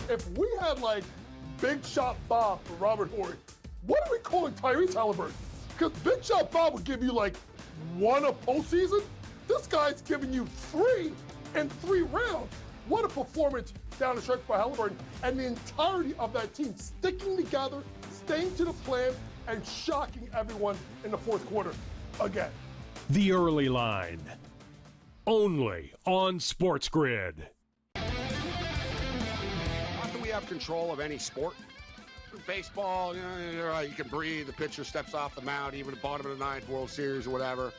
if we had like Big Shot Bob for Robert Horry, what are we calling Tyrese Halliburton? Because Big Shot Bob would give you like one a postseason. This guy's giving you 3 in 3 rounds. What a performance down the stretch by Halliburton, and the entirety of that team sticking together, staying to the plan, and shocking everyone in the fourth quarter again. The Early Line, only on SportsGrid. Not that we have control of any sport. Baseball, you can breathe. The pitcher steps off the mound, even the bottom of the 9th, World Series or whatever.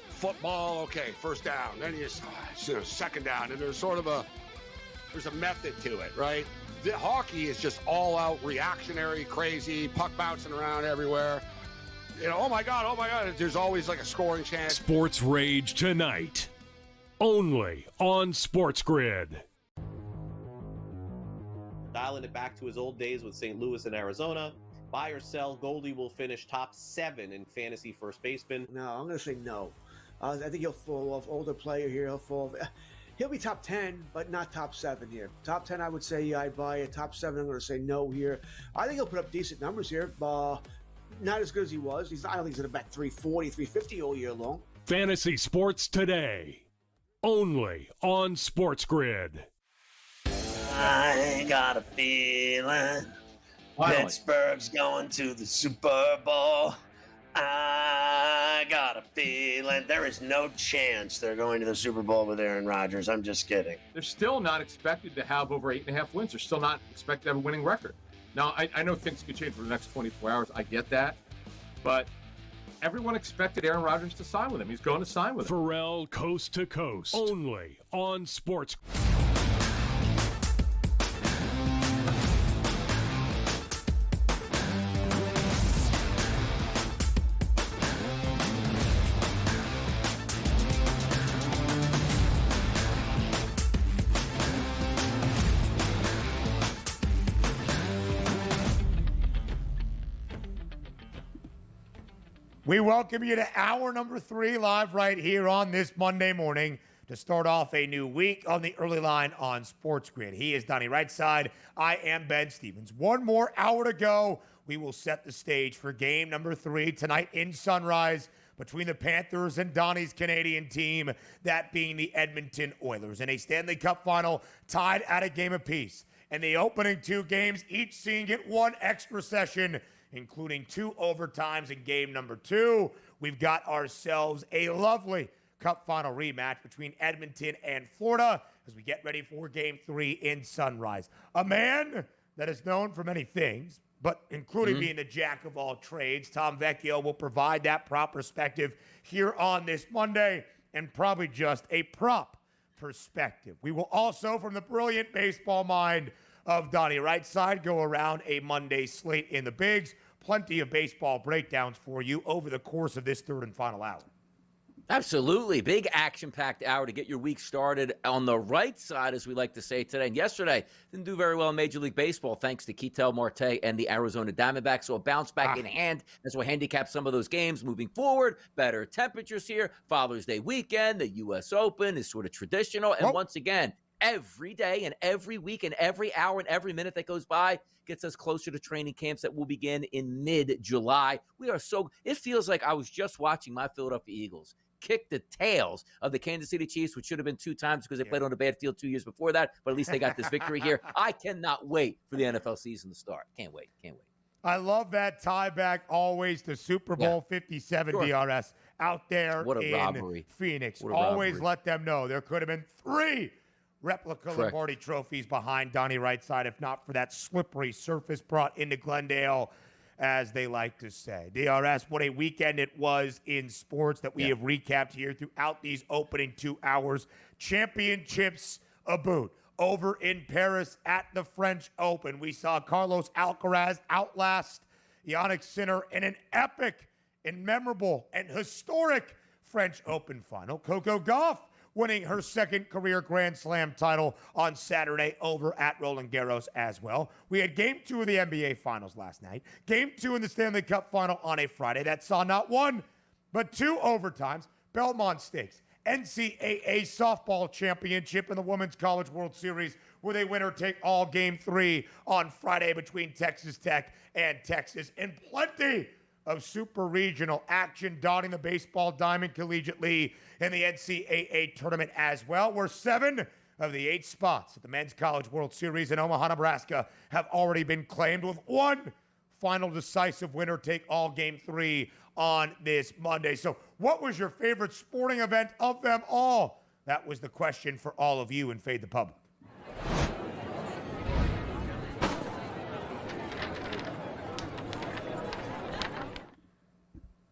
Football, okay, first down. Then you second down, and there's a method to it, right? The hockey is just all out reactionary, crazy, puck bouncing around everywhere. Oh my God, there's always like a scoring chance. Sports Rage tonight, only on SportsGrid. Dialing it back to his old days with St. Louis and Arizona. Buy or sell, Goldie will finish top 7 in fantasy first baseman. No, I'm going to say no. I think he'll fall off. Older player here, he'll be top 10, but not top 7 here. Top 10, I would say I'd buy it. Top 7, I'm going to say no here. I think he'll put up decent numbers here. Not as good as he was. I don't think he's going to bat 340, 350 all year long. Fantasy Sports Today, only on SportsGrid. I got a feeling Pittsburgh's going to the Super Bowl. I got a feeling there is no chance they're going to the Super Bowl with Aaron Rodgers. I'm just kidding. They're still not expected to have over 8.5 wins. They're still not expected to have a winning record. Now, I know things could change for the next 24 hours. I get that. But everyone expected Aaron Rodgers to sign with him. He's going to sign with him. Pharrell Coast to Coast, only on Sports. We welcome you to hour number 3 live right here on this Monday morning to start off a new week on the Early Line on SportsGrid. He is Donnie Rightside. I am Ben Stevens. One more hour to go. We will set the stage for game number 3 tonight in Sunrise between the Panthers and Donnie's Canadian team, that being the Edmonton Oilers, in a Stanley Cup final tied at a game apiece. And the opening 2 games, each seeing it 1 extra session, including 2 overtimes in game number 2. We've got ourselves a lovely Cup final rematch between Edmonton and Florida as we get ready for game 3 in Sunrise. A man that is known for many things, but including being the jack of all trades, Tom Vecchio will provide that prop perspective here on this Monday, and probably just a prop perspective. We will also, from the brilliant baseball mind of Donnie Rightside, go around a Monday slate in the bigs. Plenty of baseball breakdowns for you over the course of this third and final hour. Absolutely. Big action-packed hour to get your week started on the right side, as we like to say today. And yesterday, didn't do very well in Major League Baseball thanks to Ketel Marte and the Arizona Diamondbacks. So a bounce back in hand as we'll handicap some of those games moving forward. Better temperatures here. Father's Day weekend. The U.S. Open is sort of traditional. And once again, every day and every week and every hour and every minute that goes by gets us closer to training camps that will begin in mid-July. It feels like I was just watching my Philadelphia Eagles kick the tails of the Kansas City Chiefs, which should have been 2 times because they played on a bad field 2 years before that, but at least they got this victory here. I cannot wait for the NFL season to start. Can't wait. I love that tie back always to Super Bowl 57 DRS out there in robbery. Phoenix. Always let them know there could have been 3 replica Lombardi trophies behind Donnie Rightside, if not for that slippery surface brought into Glendale, as they like to say. DRS, what a weekend it was in sports that we have recapped here throughout these opening 2 hours. Championships a boot. Over in Paris at the French Open, we saw Carlos Alcaraz outlast Jannik Sinner in an epic and memorable and historic French Open final. Coco Gauff winning her 2nd career Grand Slam title on Saturday over at Roland Garros as well. We had Game 2 of the NBA Finals last night. Game 2 in the Stanley Cup Final on a Friday that saw not 1, but 2 overtimes. Belmont Stakes NCAA softball championship and the Women's College World Series with a winner-take-all Game 3 on Friday between Texas Tech and Texas. And plenty of super regional action dotting the baseball diamond collegiately in the NCAA tournament as well, where 7 of the 8 spots at the Men's College World Series in Omaha, Nebraska have already been claimed, with one final decisive winner-take-all Game 3 on this Monday. So what was your favorite sporting event of them all? That was the question for all of you in Fade the Public.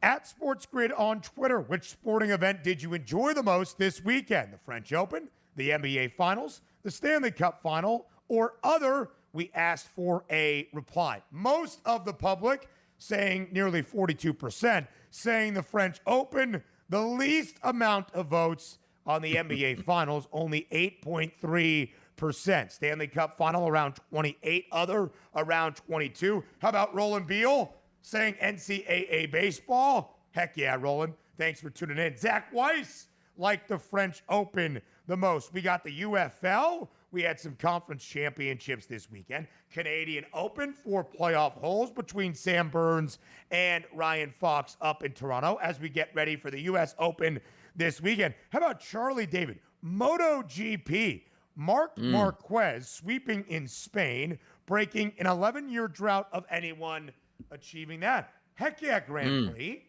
At SportsGrid on Twitter, which sporting event did you enjoy the most this weekend? The French Open, the NBA Finals, the Stanley Cup Final, or other? We asked for a reply. Most of the public, saying nearly 42%, saying the French Open. The least amount of votes on the NBA Finals, only 8.3%. Stanley Cup Final around 28, other around 22. How about Roland Beal saying NCAA baseball? Heck yeah, Roland. Thanks for tuning in. Zach Weiss liked the French Open the most. We got the UFL. We had some conference championships this weekend. Canadian Open, 4 playoff holes between Sam Burns and Ryan Fox up in Toronto as we get ready for the U.S. Open this weekend. How about Charlie David? MotoGP. Marc Marquez sweeping in Spain, breaking an 11-year drought of anyone achieving that. Heck yeah, Grand Prix.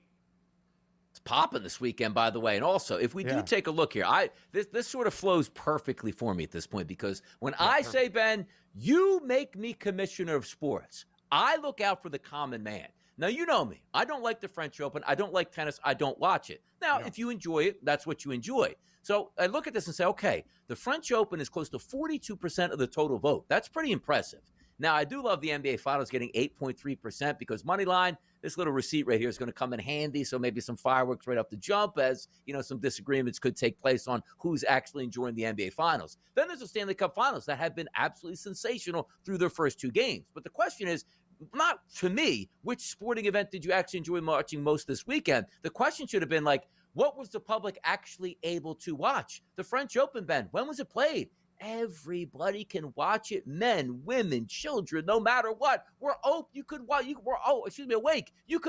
It's popping this weekend, by the way. And also, if we do take a look here, this sort of flows perfectly for me at this point, because when I say, Ben, you make me commissioner of sports, I look out for the common man. Now, you know me. I don't like the French Open. I don't like tennis. I don't watch it. Now, if you enjoy it, that's what you enjoy. So I look at this and say, okay, the French Open is close to 42% of the total vote. That's pretty impressive. Now, I do love the NBA Finals getting 8.3% because Moneyline, this little receipt right here is going to come in handy. So maybe some fireworks right off the jump, as, you know, some disagreements could take place on who's actually enjoying the NBA Finals. Then there's the Stanley Cup Finals that have been absolutely sensational through their first 2 games. But the question is, not to me, which sporting event did you actually enjoy watching most this weekend? The question should have been like, what was the public actually able to watch? The French Open, Ben, when was it played? Everybody can watch it. Men, women, children, no matter what. We're awake. You can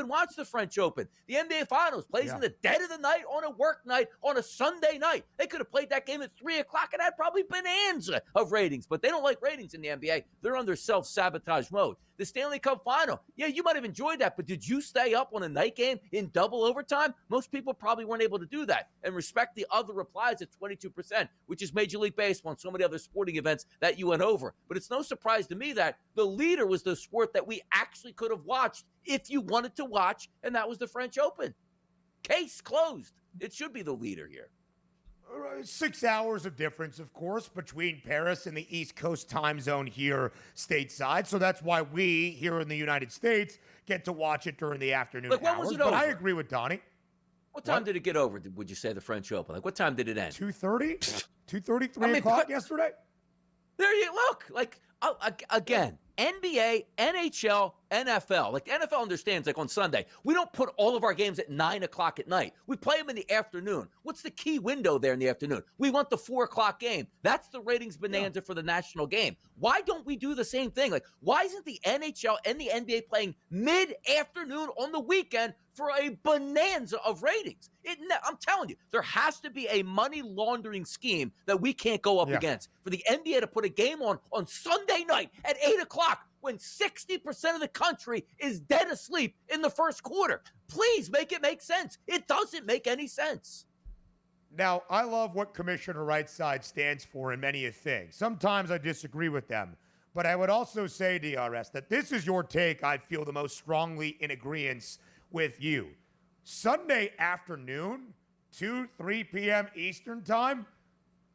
watch the French Open. The NBA Finals plays in the dead of the night on a work night on a Sunday night. They could have played that game at 3 o'clock and had probably bonanza of ratings, but they don't like ratings in the NBA. They're under self-sabotage mode. The Stanley Cup Final, you might have enjoyed that, but did you stay up on a night game in double overtime? Most people probably weren't able to do that. And respect the other replies at 22%, which is Major League Baseball and so many other sporting events that you went over. But it's no surprise to me that the leader was the sport that we actually could have watched if you wanted to watch, and that was the French Open. Case closed. It should be the leader here. 6 hours of difference, of course, between Paris and the East Coast time zone here stateside. So that's why we here in the United States get to watch it during the afternoon when hours. was it but over? I agree with Donnie. What time did it get over, would you say, the French Open? Like, what time did it end? 2:30? 2:30, 3 o'clock yesterday? There you look. Like, again, NBA, NHL, NFL. Like, the NFL understands, like, on Sunday, we don't put all of our games at 9 o'clock at night. We play them in the afternoon. What's the key window there in the afternoon? We want the 4 o'clock game. That's the ratings bonanza for the national game. Why don't we do the same thing? Like, why isn't the NHL and the NBA playing mid-afternoon on the weekend for a bonanza of ratings? I'm telling you, there has to be a money laundering scheme that we can't go up against. For the NBA to put a game on Sunday night at 8 o'clock when 60% of the country is dead asleep in the first quarter. Please make it make sense. It doesn't make any sense. Now, I love what Commissioner Rightside stands for in many a thing. Sometimes I disagree with them. But I would also say, DRS, that this is your take I feel the most strongly in agreement with you. Sunday afternoon, 3 p.m. Eastern time,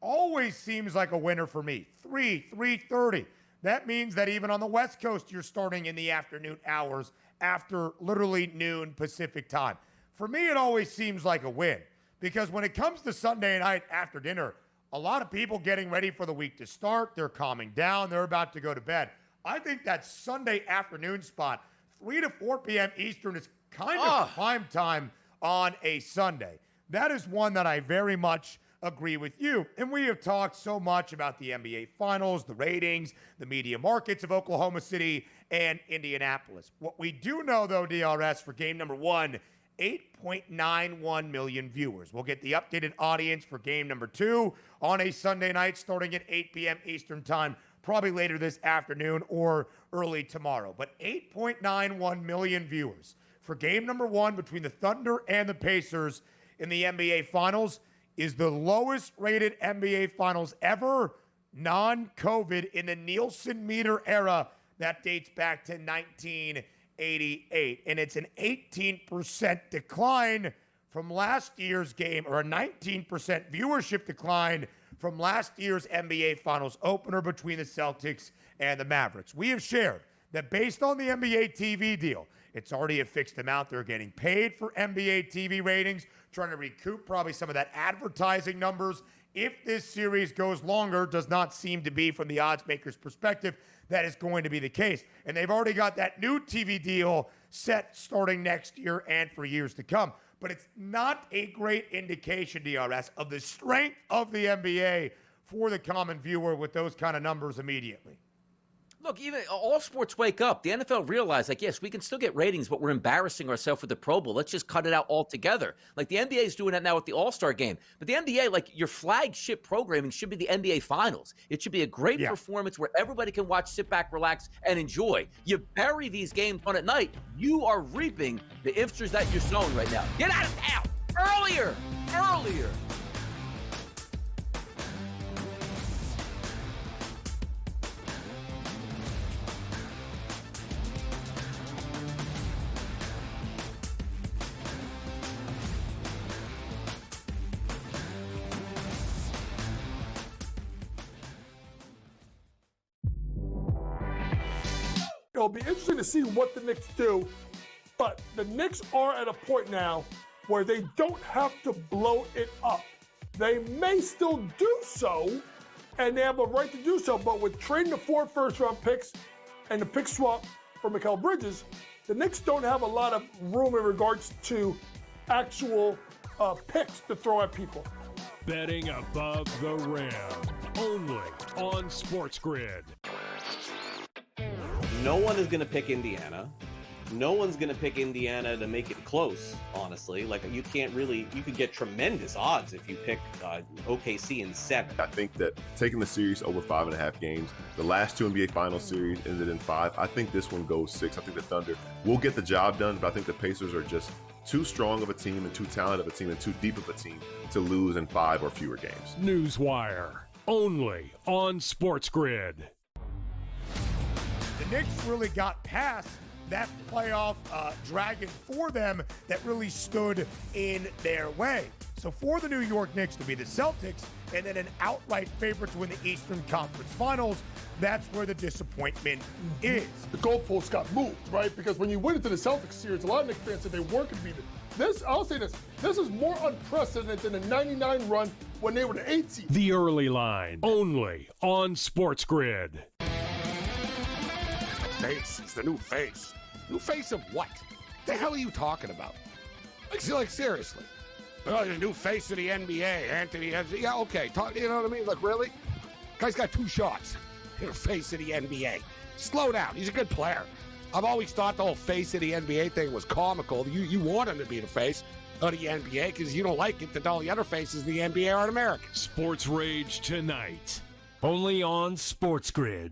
always seems like a winner for me. 3:30. That means that even on the West Coast, you're starting in the afternoon hours after literally noon Pacific time. For me, it always seems like a win because when it comes to Sunday night after dinner, a lot of people getting ready for the week to start, they're calming down, they're about to go to bed. I think that Sunday afternoon spot, 3 to 4 p.m. Eastern, is kind of prime time on a Sunday. that is one that I very much agree with you. And we have talked so much about the NBA Finals, the ratings, the media markets of Oklahoma City and Indianapolis. What we do know, though, DRS, for game number one, 8.91 million viewers. We'll get the updated audience for game number two on a Sunday night starting at 8 p.m. Eastern time, probably later this afternoon or early tomorrow. But 8.91 million viewers for game number one between the Thunder and the Pacers in the NBA Finals is the lowest rated NBA Finals ever, non-COVID, in the Nielsen meter era that dates back to 1988. And it's an 18% decline from last year's game, or a 19% viewership decline from last year's NBA Finals opener between the Celtics and the Mavericks. We have shared that based on the NBA TV deal, it's already a fixed amount. They're getting paid for NBA TV ratings, trying to recoup probably some of that advertising numbers. If this series goes longer, does not seem to be, from the odds makers' perspective, that is going to be the case. And they've already got that new TV deal set starting next year and for years to come. But it's not a great indication, DRS, of the strength of the NBA for the common viewer with those kind of numbers immediately. Look, even all sports wake up. The NFL realized, like, yes, we can still get ratings, but we're embarrassing ourselves with the Pro Bowl. Let's just cut it out altogether. Like, the NBA is doing that now with the All-Star game. But the NBA, like, your flagship programming should be the NBA Finals. It should be a great performance where everybody can watch, sit back, relax, and enjoy. You bury these games on at night, you are reaping the ifsters that you're sowing right now. Get out of town! Earlier! It'll be interesting to see what the Knicks do, but the Knicks are at a point now where they don't have to blow it up. They may still do so, and they have a right to do so, but with trading the 4 first-round picks and the pick swap for Mikal Bridges, the Knicks don't have a lot of room in regards to actual picks to throw at people. Betting above the rim, only on SportsGrid. No one is going to pick Indiana. No one's going to pick Indiana to make it close, honestly. Like, you can't really, you could get tremendous odds if you pick OKC in 7. I think that taking the series over 5.5 games, the last 2 NBA Finals series ended in 5. I think this one goes 6. I think the Thunder will get the job done, but I think the Pacers are just too strong of a team and too talented of a team and too deep of a team to lose in 5 or fewer games. Newswire, only on SportsGrid. The Knicks really got past that playoff dragon for them that really stood in their way. So for the New York Knicks to be the Celtics and then an outright favorite to win the Eastern Conference Finals, that's where the disappointment is. The goalpost got moved, right? Because when you went into the Celtics series, a lot of Knicks fans said they weren't going to beat it. This, I'll say this is more unprecedented than the 99 run when they were the 8th seed. The Early Line, only on SportsGrid. Face. It's the new face. New face of what? The hell are you talking about? Like seriously. Oh, the new face of the NBA, Anthony. Yeah, okay. You know what I mean? Like, really? Guy's got 2 shots. You're the face of the NBA. Slow down. He's a good player. I've always thought the whole face of the NBA thing was comical. You want him to be the face of the NBA because you don't like it that all the other faces of the NBA aren't American. Sports Rage tonight, only on SportsGrid.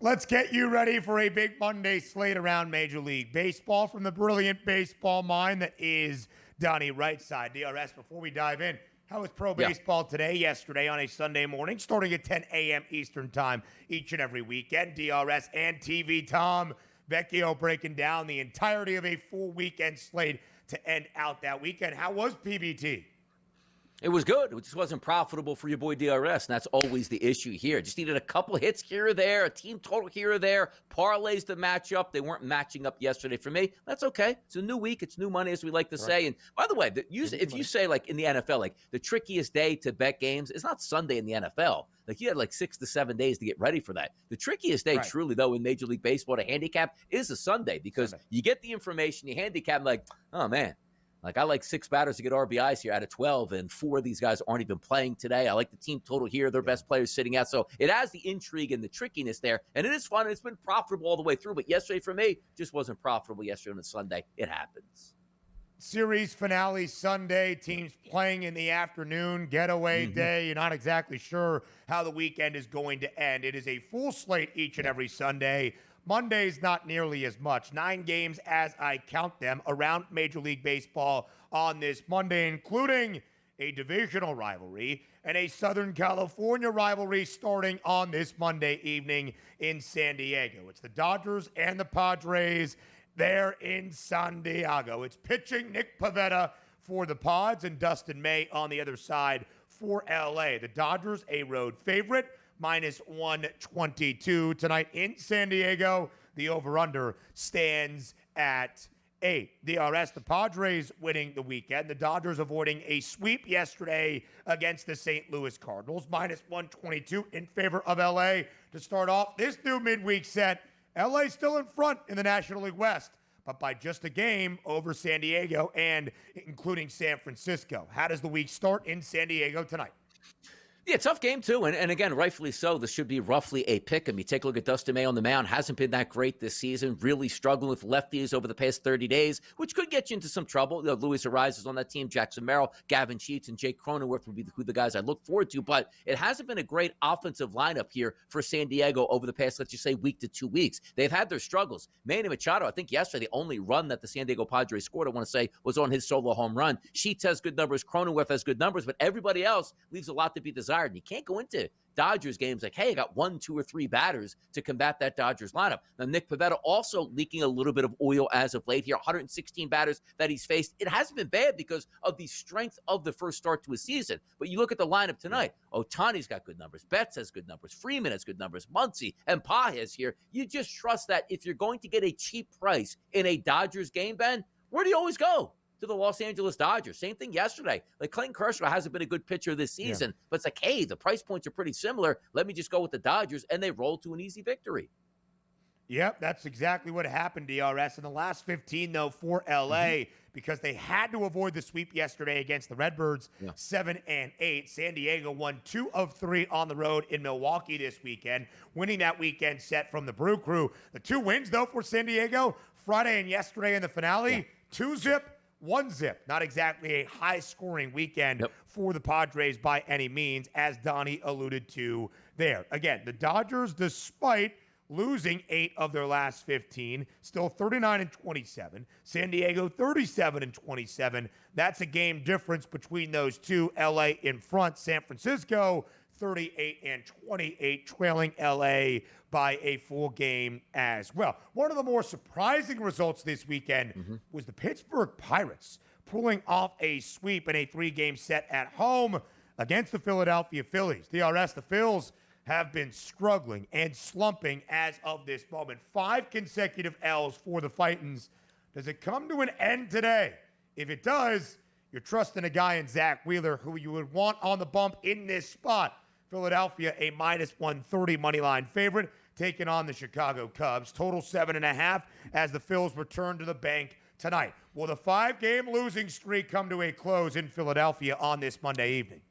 Let's get you ready for a big Monday slate around Major League Baseball from the brilliant baseball mind that is Donnie Rightside. DRS, before we dive in, how was pro baseball today, yesterday on a Sunday morning, starting at 10 a.m. Eastern time each and every weekend? DRS and TV Tom Vecchio breaking down the entirety of a full weekend slate to end out that weekend. How was PBT? It was good. It just wasn't profitable for your boy DRS, and that's always the issue here. Just needed a couple hits here or there, a team total here or there, parlays to match up. They weren't matching up yesterday for me. That's okay. It's a new week. It's new money, as we like to say. And by the way, if you say, like, in the NFL, like, the trickiest day to bet games, it's not Sunday in the NFL. Like, you had like 6 to 7 days to get ready for that. The trickiest day, truly, though, in Major League Baseball to handicap is a Sunday, because you get the information, you handicap, like, oh, man. Like, I like 6 batters to get RBIs here out of 12, and 4 of these guys aren't even playing today. I like the team total here. Their best players sitting out. So it has the intrigue and the trickiness there, and it is fun. And it's been profitable all the way through. But yesterday for me, just wasn't profitable yesterday on a Sunday. It happens. Series finale Sunday, teams playing in the afternoon, getaway day. You're not exactly sure how the weekend is going to end. It is a full slate each and every Sunday. Monday's not nearly as much. 9 games as I count them around Major League Baseball on this Monday, including a divisional rivalry and a Southern California rivalry starting on this Monday evening in San Diego. It's the Dodgers and the Padres there in San Diego. It's pitching Nick Pivetta for the Pods and Dustin May on the other side for LA. The Dodgers, a road favorite, minus 122 tonight in San Diego. The over-under stands at 8. DRS, the Padres winning the weekend. The Dodgers avoiding a sweep yesterday against the St. Louis Cardinals, minus 122 in favor of LA. To start off this new midweek set, LA still in front in the National League West, but by just a game over San Diego and including San Francisco. How does the week start in San Diego tonight? Yeah, tough game, too. And again, rightfully so. This should be roughly a pick 'em. You take a look at Dustin May on the mound. Hasn't been that great this season. Really struggling with lefties over the past 30 days, which could get you into some trouble. Luis Ariz is on that team. Jackson Merrill, Gavin Sheets, and Jake Cronenworth would be who the guys I look forward to. But it hasn't been a great offensive lineup here for San Diego over the past, let's just say, week to 2 weeks. They've had their struggles. Manny Machado, I think yesterday, the only run that the San Diego Padres scored, I want to say, was on his solo home run. Sheets has good numbers. Cronenworth has good numbers. But everybody else leaves a lot to be desired. And you can't go into Dodgers games like, hey, I got 1, 2, or 3 batters to combat that Dodgers lineup. Now, Nick Pivetta also leaking a little bit of oil as of late here. 116 batters that he's faced. It hasn't been bad because of the strength of the first start to a season. But you look at the lineup tonight. Ohtani's got good numbers. Betts has good numbers. Freeman has good numbers. Muncy and Pages here. You just trust that if you're going to get a cheap price in a Dodgers game, Ben, where do you always go? To the Los Angeles Dodgers. Same thing yesterday. Like, Clayton Kershaw hasn't been a good pitcher this season, but it's like, hey, the price points are pretty similar. Let me just go with the Dodgers, and they roll to an easy victory. Yep, that's exactly what happened, DRS. In the last 15, though, for LA, because they had to avoid the sweep yesterday against the Redbirds, 7-8. San Diego won 2 of 3 on the road in Milwaukee this weekend, winning that weekend set from the Brew Crew. The 2 wins, though, for San Diego, Friday and yesterday in the finale, 2-zip. 1-zip. Not exactly a high-scoring weekend for the Padres by any means, as Donnie alluded to there. Again, the Dodgers, despite losing 8 of their last 15, still 39-27. San Diego, 37-27. That's a game difference between those two. LA in front. San Francisco, 38-28, trailing LA by a full game as well. One of the more surprising results this weekend was the Pittsburgh Pirates pulling off a sweep in a 3-game set at home against the Philadelphia Phillies. DRS, the Phils have been struggling and slumping as of this moment. 5 consecutive L's for the Fightins. Does it come to an end today? If it does, you're trusting a guy in Zach Wheeler who you would want on the bump in this spot. Philadelphia, a minus 130 moneyline favorite, taking on the Chicago Cubs. Total 7.5 as the Phils return to the bank tonight. Will the 5-game losing streak come to a close in Philadelphia on this Monday evening?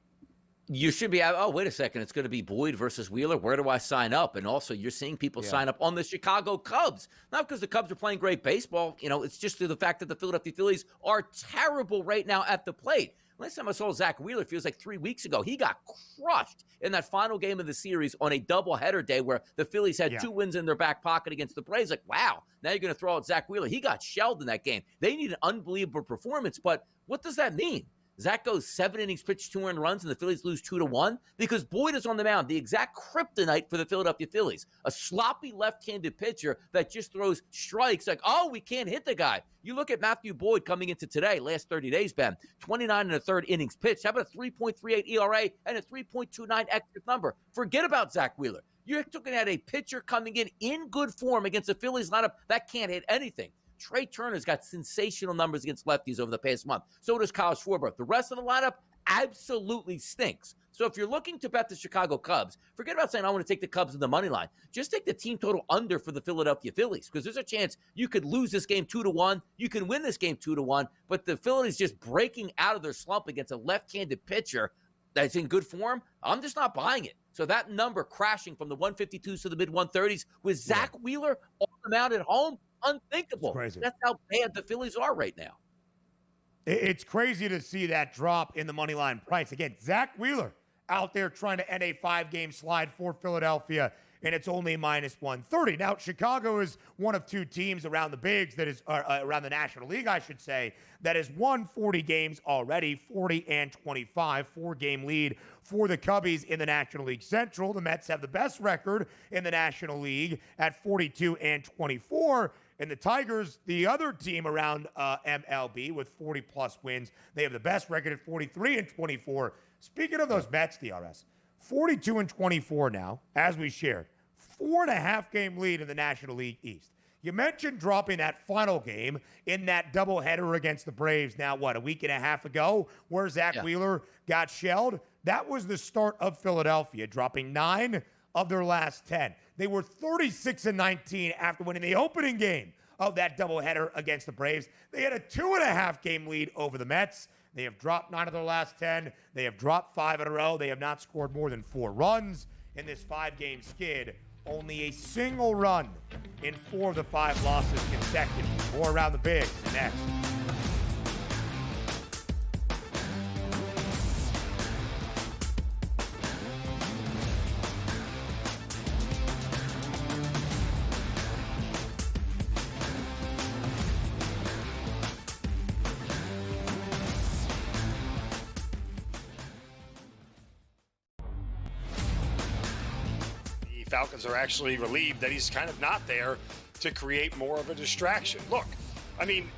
You should be, oh, wait a second, it's going to be Boyd versus Wheeler. Where do I sign up? And also, you're seeing people sign up on the Chicago Cubs. Not because the Cubs are playing great baseball. You know, it's just the fact that the Philadelphia Phillies are terrible right now at the plate. Last time I saw Zach Wheeler feels like 3 weeks ago. He got crushed in that final game of the series on a doubleheader day where the Phillies had 2 wins in their back pocket against the Braves. Like, wow, now you're going to throw out Zach Wheeler. He got shelled in that game. They need an unbelievable performance, but what does that mean? Zach goes 7 innings, pitched 2 earned runs, and the Phillies lose 2-1 because Boyd is on the mound, the exact kryptonite for the Philadelphia Phillies. A sloppy left-handed pitcher that just throws strikes like, oh, we can't hit the guy. You look at Matthew Boyd coming into today, last 30 days, Ben, 29 and a third innings pitched. How about a 3.38 ERA and a 3.29 exit number? Forget about Zach Wheeler. You're looking at a pitcher coming in good form against the Phillies lineup that can't hit anything. Trey Turner's got sensational numbers against lefties over the past month. So does Kyle Schwarber. The rest of the lineup absolutely stinks. So if you're looking to bet the Chicago Cubs, forget about saying I want to take the Cubs in the money line. Just take the team total under for the Philadelphia Phillies because there's a chance you could lose this game 2-1. You can win this game 2-1, but the Phillies just breaking out of their slump against a left-handed pitcher that's in good form, I'm just not buying it. So that number crashing from the 152s to the mid-130s with Zach Wheeler on the mound at home, unthinkable. Crazy. That's how bad the Phillies are right now. It's crazy to see that drop in the money line price. Again, Zach Wheeler out there trying to end a 5-game slide for Philadelphia, and it's only -130. Now, Chicago is one of 2 teams around the bigs that is around the National League, I should say, that has won 40 games already, 40 and 25, 4-game lead for the Cubbies in the National League Central. The Mets have the best record in the National League at 42 and 24. And the Tigers, the other team around MLB with 40-plus wins, they have the best record at 43 and 24. Speaking of those Mets, DRS, 42 and 24 now, as we shared. 4.5-game lead in the National League East. You mentioned dropping that final game in that doubleheader against the Braves now, a week and a half ago, where Zach Wheeler got shelled? That was the start of Philadelphia, dropping 9 of their last 10. They were 36 and 19 after winning the opening game of that doubleheader against the Braves. They had a 2.5-game lead over the Mets. They have dropped 9 of their last 10. They have dropped 5 in a row. They have not scored more than 4 runs in this 5-game skid. Only a single run in 4 of the 5 losses consecutive. More around the bigs next. Falcons are actually relieved that he's kind of not there to create more of a distraction. Look, I mean,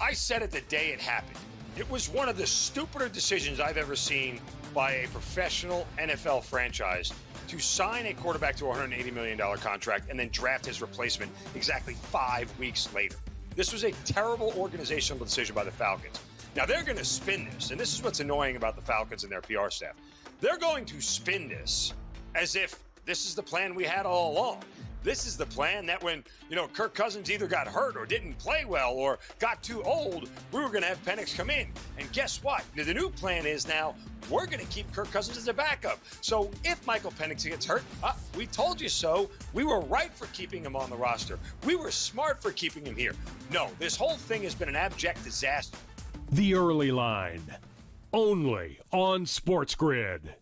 I said it the day it happened. It was one of the stupider decisions I've ever seen by a professional NFL franchise to sign a quarterback to a $180 million contract and then draft his replacement exactly 5 weeks later. This was a terrible organizational decision by the Falcons. Now, they're going to spin this, and this is what's annoying about the Falcons and their PR staff. They're going to spin this as if this is the plan we had all along. This is the plan that when, Kirk Cousins either got hurt or didn't play well or got too old, we were going to have Penix come in. And guess what? The new plan is now we're going to keep Kirk Cousins as a backup. So if Michael Penix gets hurt, we told you so. We were right for keeping him on the roster. We were smart for keeping him here. No, this whole thing has been an abject disaster. The Early Line, only on SportsGrid.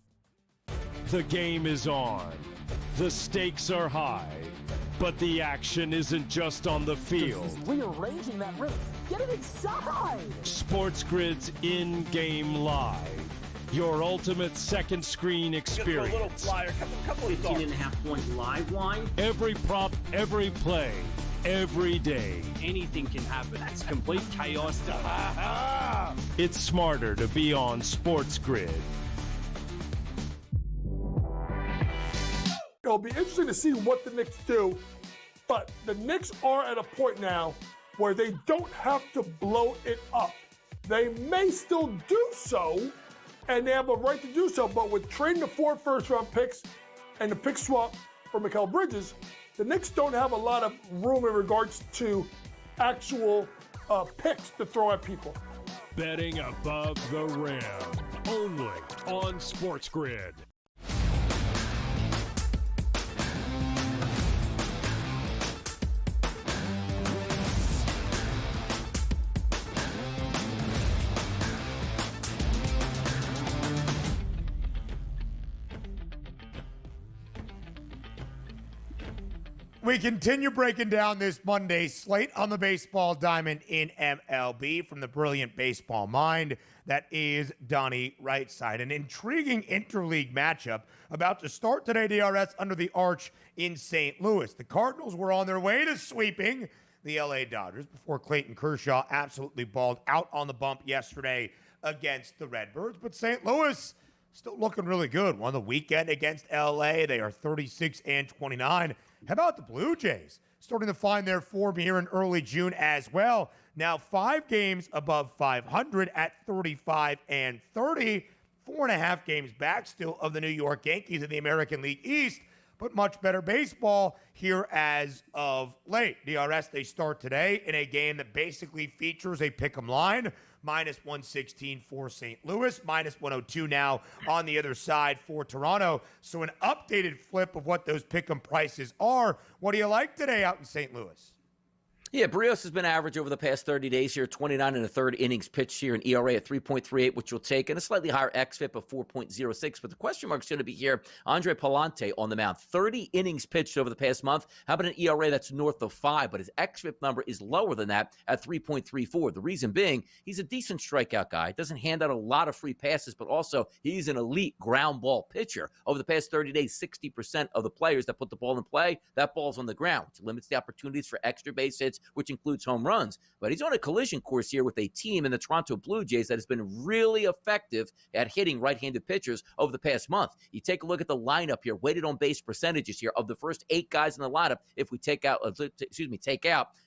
The game is on. The stakes are high. But the action isn't just on the field. He's rearranging that roof. Get it inside! SportsGrid's in-game live. Your ultimate second screen experience. A little flyer, couple 15.5-point live line. Every prop, every play, every day. Anything can happen. That's complete chaos. It's smarter to be on SportsGrid. It'll be interesting to see what the Knicks do, but the Knicks are at a point now where they don't have to blow it up. They may still do so, and they have a right to do so, but with trading the 4 first-round picks and the pick swap for Mikal Bridges, the Knicks don't have a lot of room in regards to actual picks to throw at people. Betting above the rim, only on SportsGrid. We continue breaking down this Monday slate on the baseball diamond in MLB from the brilliant baseball mind that is Donnie Rightside. An intriguing interleague matchup about to start today, DRS, under the arch in St. Louis. The Cardinals were on their way to sweeping the LA Dodgers before Clayton Kershaw absolutely balled out on the bump yesterday against the Redbirds. But St. Louis still looking really good. Won the weekend against LA. They are 36-29. How about the Blue Jays? Starting to find their form here in early June as well. Now 5 games above 500 at 35-30. 4.5 games back still of the New York Yankees in the American League East, but much better baseball here as of late. DRS, they start today in a game that basically features a pick'em line. -116 for St. Louis, -102 now on the other side for Toronto. So an updated flip of what those pick'em prices are. What do you like today out in St. Louis? Yeah, Barrios has been average over the past 30 days here, 29 and a third innings pitched here, an ERA at 3.38, which you'll take, and a slightly higher xFIP of 4.06. But the question mark is going to be here, Andre Palante on the mound, 30 innings pitched over the past month. How about an ERA that's north of 5? But his xFIP number is lower than that at 3.34. The reason being, he's a decent strikeout guy, doesn't hand out a lot of free passes, but also he's an elite ground ball pitcher. Over the past 30 days, 60% of the players that put the ball in play, that ball's on the ground, which limits the opportunities for extra base hits, which includes home runs. But he's on a collision course here with a team in the Toronto Blue Jays that has been really effective at hitting right-handed pitchers over the past month. You take a look at the lineup here, weighted on base percentages here of the first 8 guys in the lineup. If we take out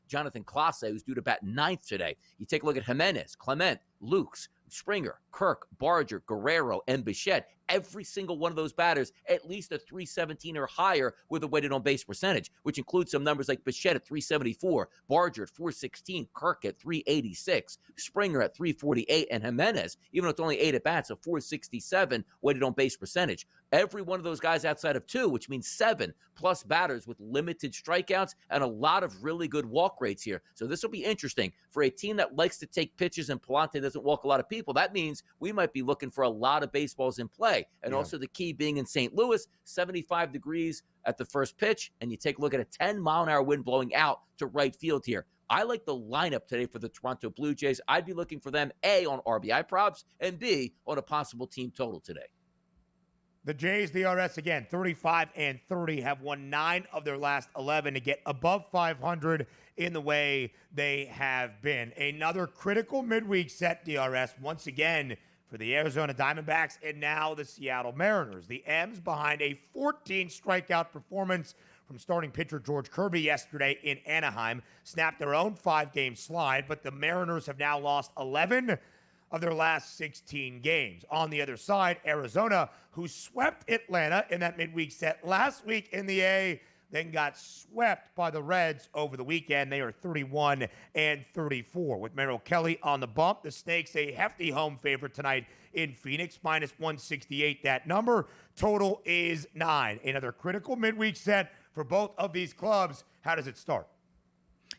Jonathan Clase, who's due to bat 9th today. You take a look at Jimenez, Clement, Lukes, Springer, Kirk, Barger, Guerrero, and Bichette. Every single one of those batters, at least a 317 or higher with a weighted on base percentage, which includes some numbers like Bichette at 374, Barger at 416, Kirk at 386, Springer at 348, and Jimenez, even though it's only 8 at bats, a 467 weighted on base percentage. Every one of those guys outside of 2, which means 7 plus batters with limited strikeouts and a lot of really good walk rates here. So this will be interesting for a team that likes to take pitches, and Palante doesn't walk a lot of people. That means we might be looking for a lot of baseballs in play. And also the key being in St. Louis, 75 degrees at the first pitch, and you take a look at a 10-mile-an-hour wind blowing out to right field here. I like the lineup today for the Toronto Blue Jays. I'd be looking for them, A, on RBI props, and B, on a possible team total today. The Jays, DRS, again, 35-30, have won 9 of their last 11 to get above 500 in the way they have been. Another critical midweek set, DRS, once again, for the Arizona Diamondbacks and now the Seattle Mariners. The M's behind a 14-strikeout performance from starting pitcher George Kirby yesterday in Anaheim, snapped their own 5-game slide, but the Mariners have now lost 11 of their last 16 games. On the other side, Arizona, who swept Atlanta in that midweek set last week in the A, then got swept by the Reds over the weekend. They are 31-34. With Merrill Kelly on the bump, the Snakes a hefty home favorite tonight in Phoenix, -168 that number. Total is 9. Another critical midweek set for both of these clubs. How does it start?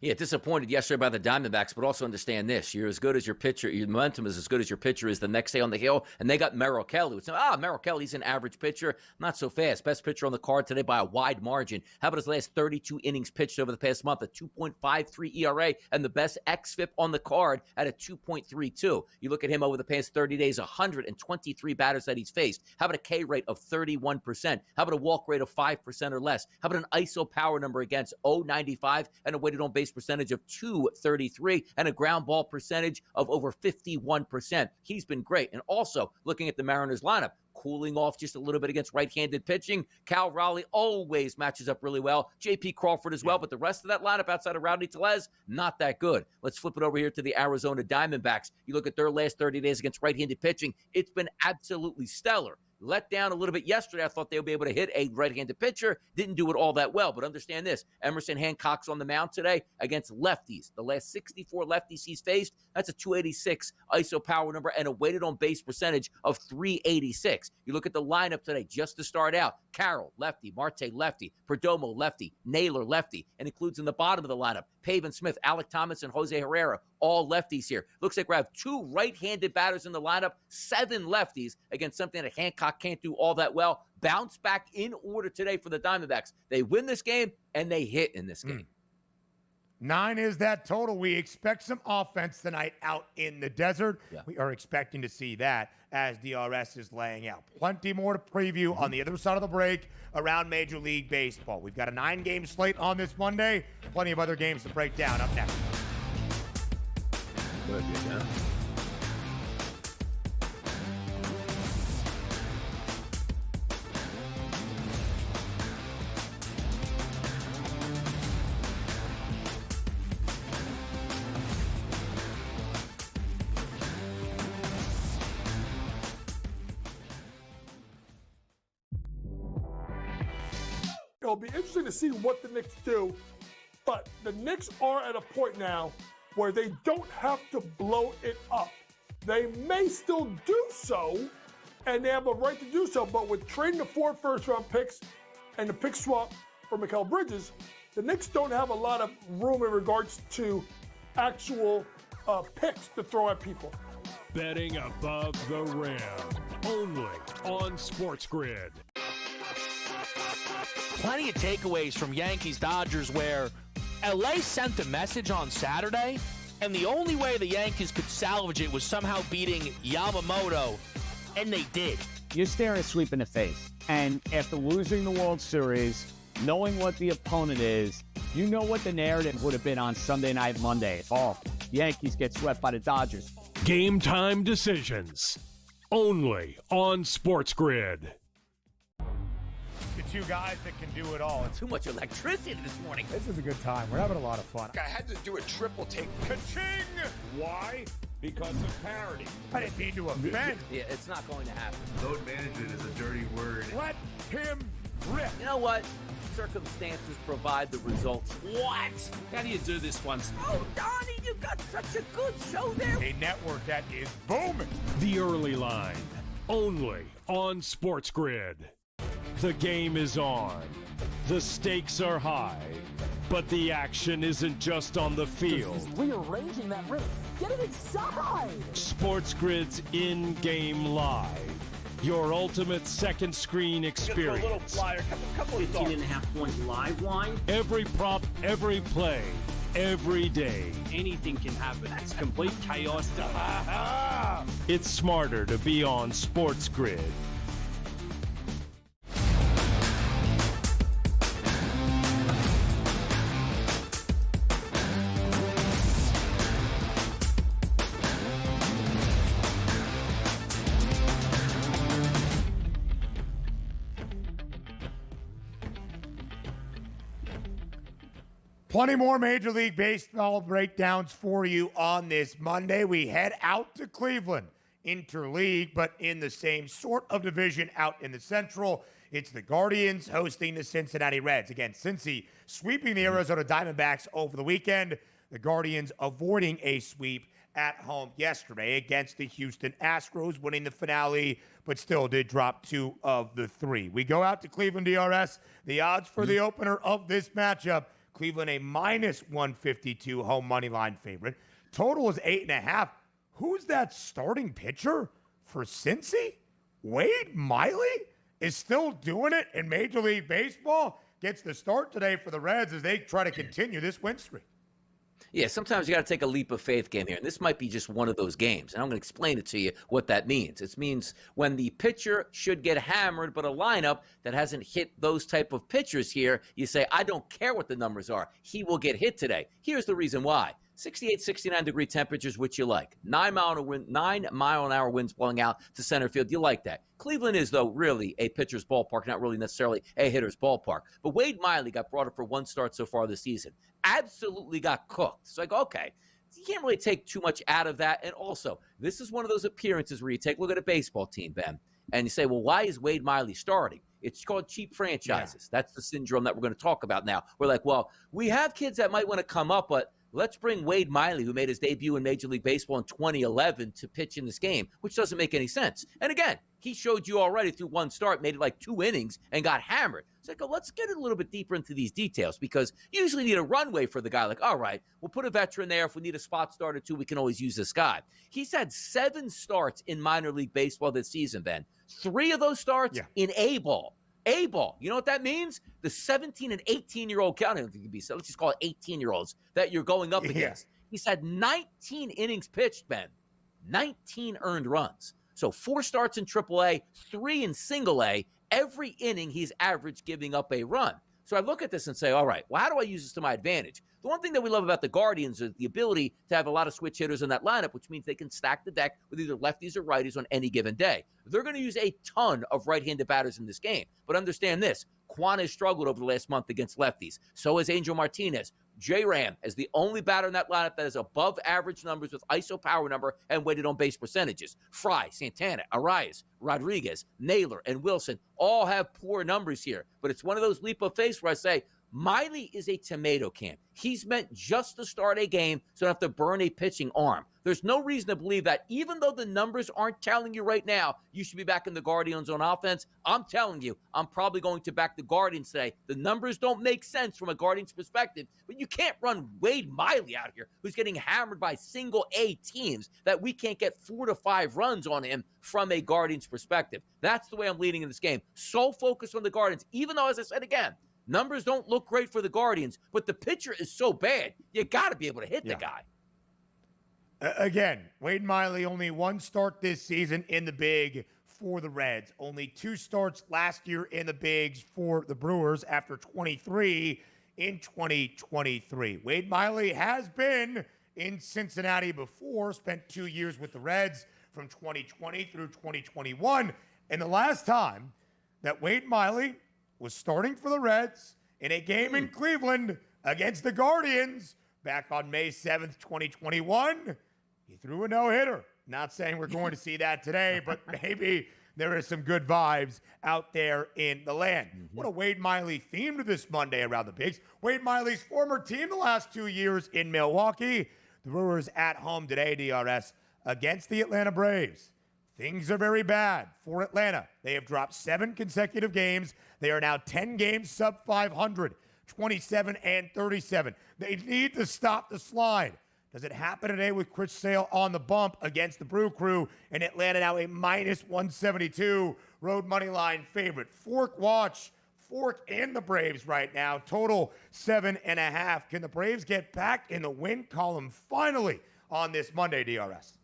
Yeah, disappointed yesterday by the Diamondbacks, but also understand this. You're as good as your pitcher. Your momentum is as good as your pitcher is the next day on the hill, and they got Merrill Kelly. Merrill Kelly's an average pitcher, not so fast. Best pitcher on the card today by a wide margin. How about his last 32 innings pitched over the past month, a 2.53 ERA, and the best xFIP on the card at a 2.32. You look at him over the past 30 days, 123 batters that he's faced. How about a K rate of 31%? How about a walk rate of 5% or less? How about an ISO power number against 0.95 and a weighted on base percentage of 233 and a ground ball percentage of over 51%. He's been great. And also, looking at the Mariners lineup, cooling off just a little bit against right-handed pitching. Cal Raleigh always matches up really well. J.P. Crawford as well, but the rest of that lineup outside of Rowdy Tellez, not that good. Let's flip it over here to the Arizona Diamondbacks. You look at their last 30 days against right-handed pitching, it's been absolutely stellar. Let down a little bit yesterday. I thought they would be able to hit a right-handed pitcher. Didn't do it all that well, but understand this. Emerson Hancock's on the mound today against lefties. The last 64 lefties he's faced, that's a 286 ISO power number and a weighted on base percentage of 386. You look at the lineup today just to start out. Carroll, lefty. Marte, lefty. Perdomo, lefty. Naylor, lefty. And includes in the bottom of the lineup Pavin Smith, Alec Thomas, and Jose Herrera. all lefties here. Looks like we have 2 right-handed batters in the lineup, 7 lefties against something that Hancock can't do all that well. Bounce back in order today for the Diamondbacks. They win this game, and they hit in this game. 9 is that total. We expect some offense tonight out in the desert. Yeah. We are expecting to see that as DRS is laying out. Plenty more to preview on the other side of the break around Major League Baseball. We've got a 9-game slate on this Monday. Plenty of other games to break down up next. Good, yeah. It'll be interesting to see what the Knicks do, but the Knicks are at a point now where they don't have to blow it up. They may still do so, and they have a right to do so, but with trading the 4 first-round picks and the pick swap for Mikal Bridges, the Knicks don't have a lot of room in regards to actual picks to throw at people. Betting above the rim, only on SportsGrid. Plenty of takeaways from Yankees-Dodgers where LA sent the message on Saturday, and the only way the Yankees could salvage it was somehow beating Yamamoto, and they did. You're staring a sweep in the face. And after losing the World Series, knowing what the opponent is, you know what the narrative would have been on Sunday Night Monday. Oh, Yankees get swept by the Dodgers. Game time decisions, only on SportsGrid. The 2 guys that can do it all. Too much electricity this morning. This is a good time. We're having a lot of fun. I had to do a triple take. Ka-ching! Why? Because of parity. I didn't mean to offend. Yeah, it's not going to happen. Load management is a dirty word. Let him rip. You know what? Circumstances provide the results. What? How do you do this once? Oh, Donnie, you got such a good show there. A network that is booming. The early line, only on SportsGrid. The game is on. The stakes are high. But the action isn't just on the field. He's rearranging that roof. Get it inside! SportsGrid's in-game live. Your ultimate second screen experience. A little flyer, couple of 15.5-point live line. Every prop, every play, every day. Anything can happen. That's complete chaos. It's smarter to be on SportsGrid. Plenty more Major League Baseball breakdowns for you on this Monday. We head out to Cleveland, interleague, but in the same sort of division out in the Central. It's the Guardians hosting the Cincinnati Reds. Again, Cincy sweeping the Arizona Diamondbacks over the weekend. The Guardians avoiding a sweep at home yesterday against the Houston Astros, winning the finale, but still did drop 2 of the 3. We go out to Cleveland, DRS. The odds for the opener of this matchup, Cleveland a -152 home money line favorite. Total is 8.5. Who's that starting pitcher for Cincy? Wade Miley is still doing it in Major League Baseball. Gets the start today for the Reds as they try to continue this win streak. Yeah, sometimes you got to take a leap of faith game here. And this might be just one of those games. And I'm going to explain it to you what that means. It means when the pitcher should get hammered, but a lineup that hasn't hit those type of pitchers here, you say, I don't care what the numbers are. He will get hit today. Here's the reason why. 68, 69-degree temperatures, which you like. 9-mile-an-hour winds blowing out to center field. You like that. Cleveland is, though, really a pitcher's ballpark, not really necessarily a hitter's ballpark. But Wade Miley got brought up for 1 start so far this season. Absolutely got cooked. It's like, okay, you can't really take too much out of that. And also, this is one of those appearances where you take a look at a baseball team, Ben, and you say, well, why is Wade Miley starting? It's called cheap franchises. Yeah. That's the syndrome that we're going to talk about now. We're like, well, we have kids that might want to come up, but let's bring Wade Miley, who made his debut in Major League Baseball in 2011, to pitch in this game, which doesn't make any sense. And again, he showed you already through one start, made it like 2 innings and got hammered. So I go, let's get a little bit deeper into these details, because you usually need a runway for the guy. Like, all right, we'll put a veteran there. If we need a spot start or two, we can always use this guy. He's had 7 starts in minor league baseball this season, Ben. 3 of those starts in A-ball. A-ball. You know what that means? The 17 and 18-year-old, let's just call it 18-year-olds that you're going up against. He's had 19 innings pitched, Ben. 19 earned runs. So 4 starts in AAA, 3 in single A. Every inning, he's average giving up a run. So I look at this and say, all right, well, how do I use this to my advantage? The one thing that we love about the Guardians is the ability to have a lot of switch hitters in that lineup, which means they can stack the deck with either lefties or righties on any given day. They're going to use a ton of right-handed batters in this game. But understand this, Quan has struggled over the last month against lefties. So has Angel Martinez. J-Ram is the only batter in that lineup that has above average numbers with ISO power number and weighted on base percentages. Fry, Santana, Arias, Rodriguez, Naylor, and Wilson all have poor numbers here. But it's one of those leap of faith where I say, Miley is a tomato can. He's meant just to start a game so you don't have to burn a pitching arm. There's no reason to believe that even though the numbers aren't telling you right now you should be backing the Guardians on offense, I'm telling you, I'm probably going to back the Guardians today. The numbers don't make sense from a Guardians perspective, but you can't run Wade Miley out here, who's getting hammered by single A teams, that we can't get 4 to 5 runs on him from a Guardians perspective. That's the way I'm leading in this game. So focused on the Guardians, even though, as I said again, numbers don't look great for the Guardians, but the pitcher is so bad, you got to be able to hit the guy. Again, Wade Miley, only 1 start this season in the big for the Reds. Only 2 starts last year in the bigs for the Brewers after 23 in 2023. Wade Miley has been in Cincinnati before, spent 2 years with the Reds from 2020 through 2021. And the last time that Wade Miley was starting for the Reds in a game in Cleveland against the Guardians back on May 7th, 2021, he threw a no-hitter. Not saying we're going to see that today, but maybe there is some good vibes out there in the land. What a Wade Miley theme to this Monday around the bigs. Wade Miley's former team the last 2 years in Milwaukee. The Brewers at home today, DRS, against the Atlanta Braves. Things are very bad for Atlanta. They have dropped 7 consecutive games. They are now 10 games sub 500, 27 and 37. They need to stop the slide. Does it happen today with Chris Sale on the bump against the Brew Crew, and Atlanta now a minus 172 road money line favorite? Fork watch. Fork and the Braves right now. Total 7.5. Can the Braves get back in the win column finally on this Monday, DRS?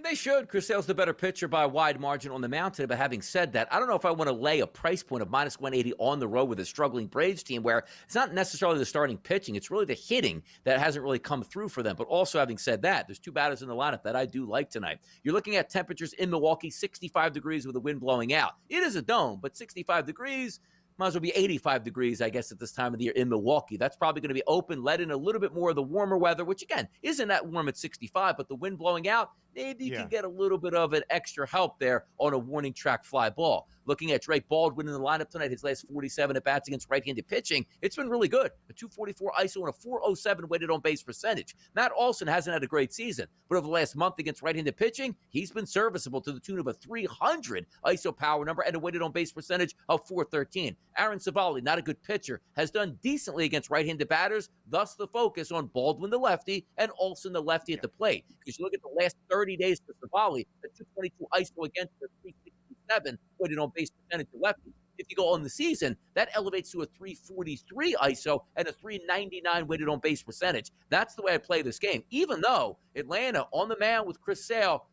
They should. Chris Sale's the better pitcher by a wide margin on the mound today. But having said that, I don't know if I want to lay a price point of minus 180 on the road with a struggling Braves team where it's not necessarily the starting pitching. It's really the hitting that hasn't really come through for them. But also having said that, there's 2 batters in the lineup that I do like tonight. You're looking at temperatures in Milwaukee, 65 degrees with the wind blowing out. It is a dome, but 65 degrees might as well be 85 degrees, I guess, at this time of the year in Milwaukee. That's probably going to be open, let in a little bit more of the warmer weather, which, again, isn't that warm at 65, but the wind blowing out, maybe you can get a little bit of an extra help there on a warning track fly ball. Looking at Drake Baldwin in the lineup tonight, his last 47 at-bats against right-handed pitching, it's been really good. A 244 ISO and a 407 weighted on-base percentage. Matt Olson hasn't had a great season, but over the last month against right-handed pitching, he's been serviceable to the tune of a 300 ISO power number and a weighted on-base percentage of 413. Aaron Savali, not a good pitcher, has done decently against right-handed batters, thus the focus on Baldwin the lefty and Olson the lefty at the plate. Because you look at the last 30 days for Savali, a 222 ISO against the 367 weighted on base percentage of lefty. If you go on the season, that elevates to a 343 ISO and a 399 weighted on base percentage. That's the way I play this game. Even though Atlanta on the mound with Chris Sale,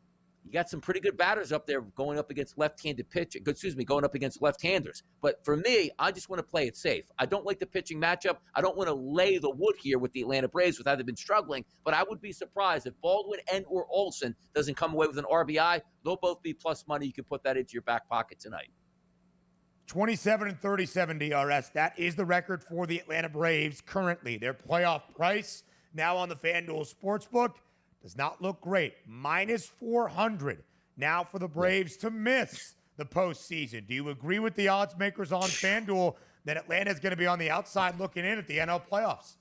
you got some pretty good batters up there going up against left-handed pitching. Going up against left-handers. But for me, I just want to play it safe. I don't like the pitching matchup. I don't want to lay the wood here with the Atlanta Braves with how they've been struggling. But I would be surprised if Baldwin and or Olson doesn't come away with an RBI. They'll both be plus money. You can put that into your back pocket tonight. 27 and 37 DRS. That is the record for the Atlanta Braves currently. Their playoff price now on the FanDuel Sportsbook does not look great. Minus 400 now for the Braves to miss the postseason. Do you agree with the odds makers on FanDuel that Atlanta is going to be on the outside looking in at the NL playoffs?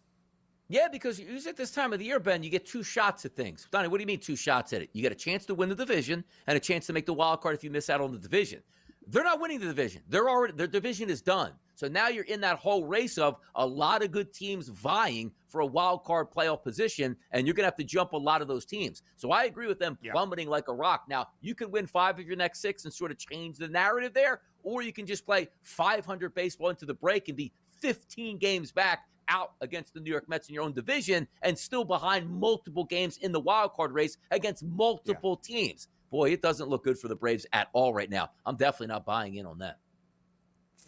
Yeah, because usually at this time of the year, Ben, you get two shots at things. Donnie, what do you mean two shots at it? You get a chance to win the division and a chance to make the wild card if you miss out on the division. They're not winning the division. Their division is done. So now you're in that whole race of a lot of good teams vying for a wild card playoff position, and you're going to have to jump a lot of those teams. So I agree with them plummeting like a rock. Now, you can win 5 of your next 6 and sort of change the narrative there, or you can just play 500 baseball into the break and be 15 games back out against the New York Mets in your own division and still behind multiple games in the wild card race against multiple teams. Boy, it doesn't look good for the Braves at all right now. I'm definitely not buying in on that.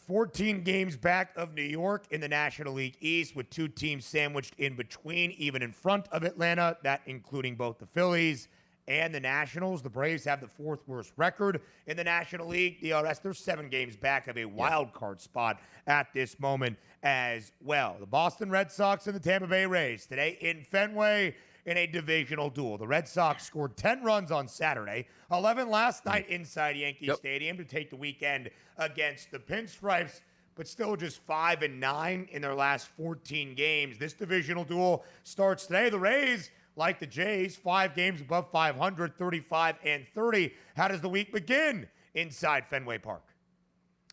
14 games back of New York in the National League East with 2 teams sandwiched in between, even in front of Atlanta, that including both the Phillies and the Nationals. The Braves have the 4th worst record in the National League. They're 7 games back of a wild card spot at this moment as well. The Boston Red Sox and the Tampa Bay Rays today in Fenway in a divisional duel. The Red Sox scored 10 runs on Saturday, 11 last night inside Yankee Stadium to take the weekend against the Pinstripes, but still just 5-9 in their last 14 games. This divisional duel starts today. The Rays, like the Jays, 5 games above 500, 35-30. How does the week begin inside Fenway Park?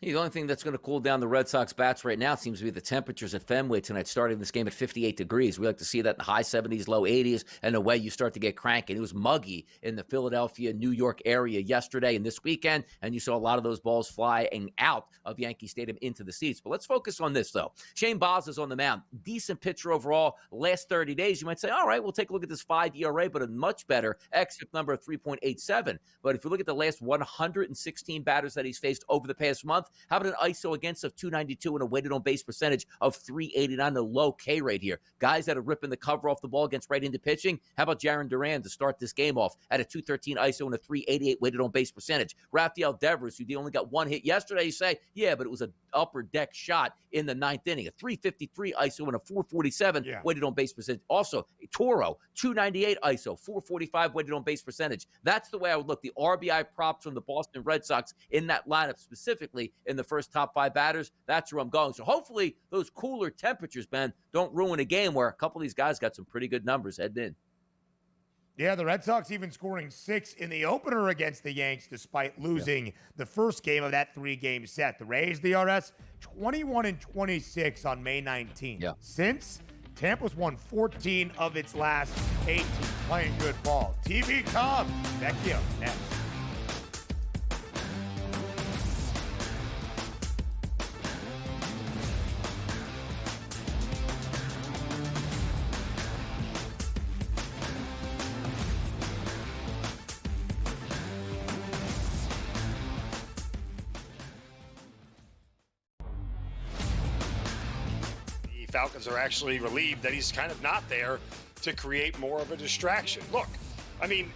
The only thing that's going to cool down the Red Sox bats right now seems to be the temperatures at Fenway tonight, starting this game at 58 degrees. We like to see that in the high 70s, low 80s, and away you start to get cranky. It was muggy in the Philadelphia, New York area yesterday and this weekend, and you saw a lot of those balls flying out of Yankee Stadium into the seats. But let's focus on this, though. Shane Baz is on the mound. Decent pitcher overall. Last 30 days, you might say, all right, we'll take a look at this 5 ERA, but a much better xFIP number of 3.87. But if you look at the last 116 batters that he's faced over the past month, how about an ISO against of 292 and a weighted on base percentage of 389, a low K rate here. Guys that are ripping the cover off the ball against right-handed pitching. How about Jarren Duran to start this game off at a 213 ISO and a 388 weighted on base percentage? Rafael Devers, who only got 1 hit yesterday, you say, yeah, but it was an upper deck shot in the 9th inning. A 353 ISO and a 447 weighted on base percentage. Also, Toro, 298 ISO, 445 weighted on base percentage. That's the way I would look. The RBI props from the Boston Red Sox in that lineup, specifically in the first top 5 batters, that's where I'm going. So hopefully those cooler temperatures, Ben, don't ruin a game where a couple of these guys got some pretty good numbers heading in. Yeah, the Red Sox even scoring 6 in the opener against the Yanks despite losing the first game of that 3-game set. The Rays, DRS, 21-26 on May 19th. Yeah. Since, Tampa's won 14 of its last 18, playing good ball. TV Tom Vecchio next. Falcons are actually relieved that he's kind of not there to create more of a distraction. Look, I mean,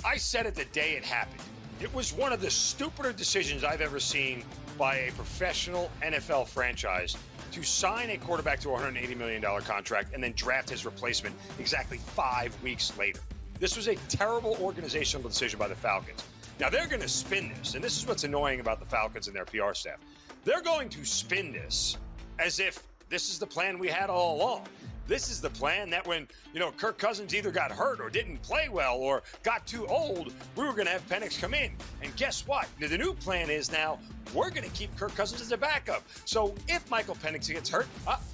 I said it the day it happened. It was one of the stupider decisions I've ever seen by a professional NFL franchise to sign a quarterback to a $180 million contract and then draft his replacement exactly 5 weeks later. This was a terrible organizational decision by the Falcons. Now, they're going to spin this, and this is what's annoying about the Falcons and their PR staff. They're going to spin this as if this is the plan we had all along. This is the plan that when, Kirk Cousins either got hurt or didn't play well or got too old, we were going to have Penix come in. And guess what? The new plan is now we're going to keep Kirk Cousins as a backup. So if Michael Penix gets hurt,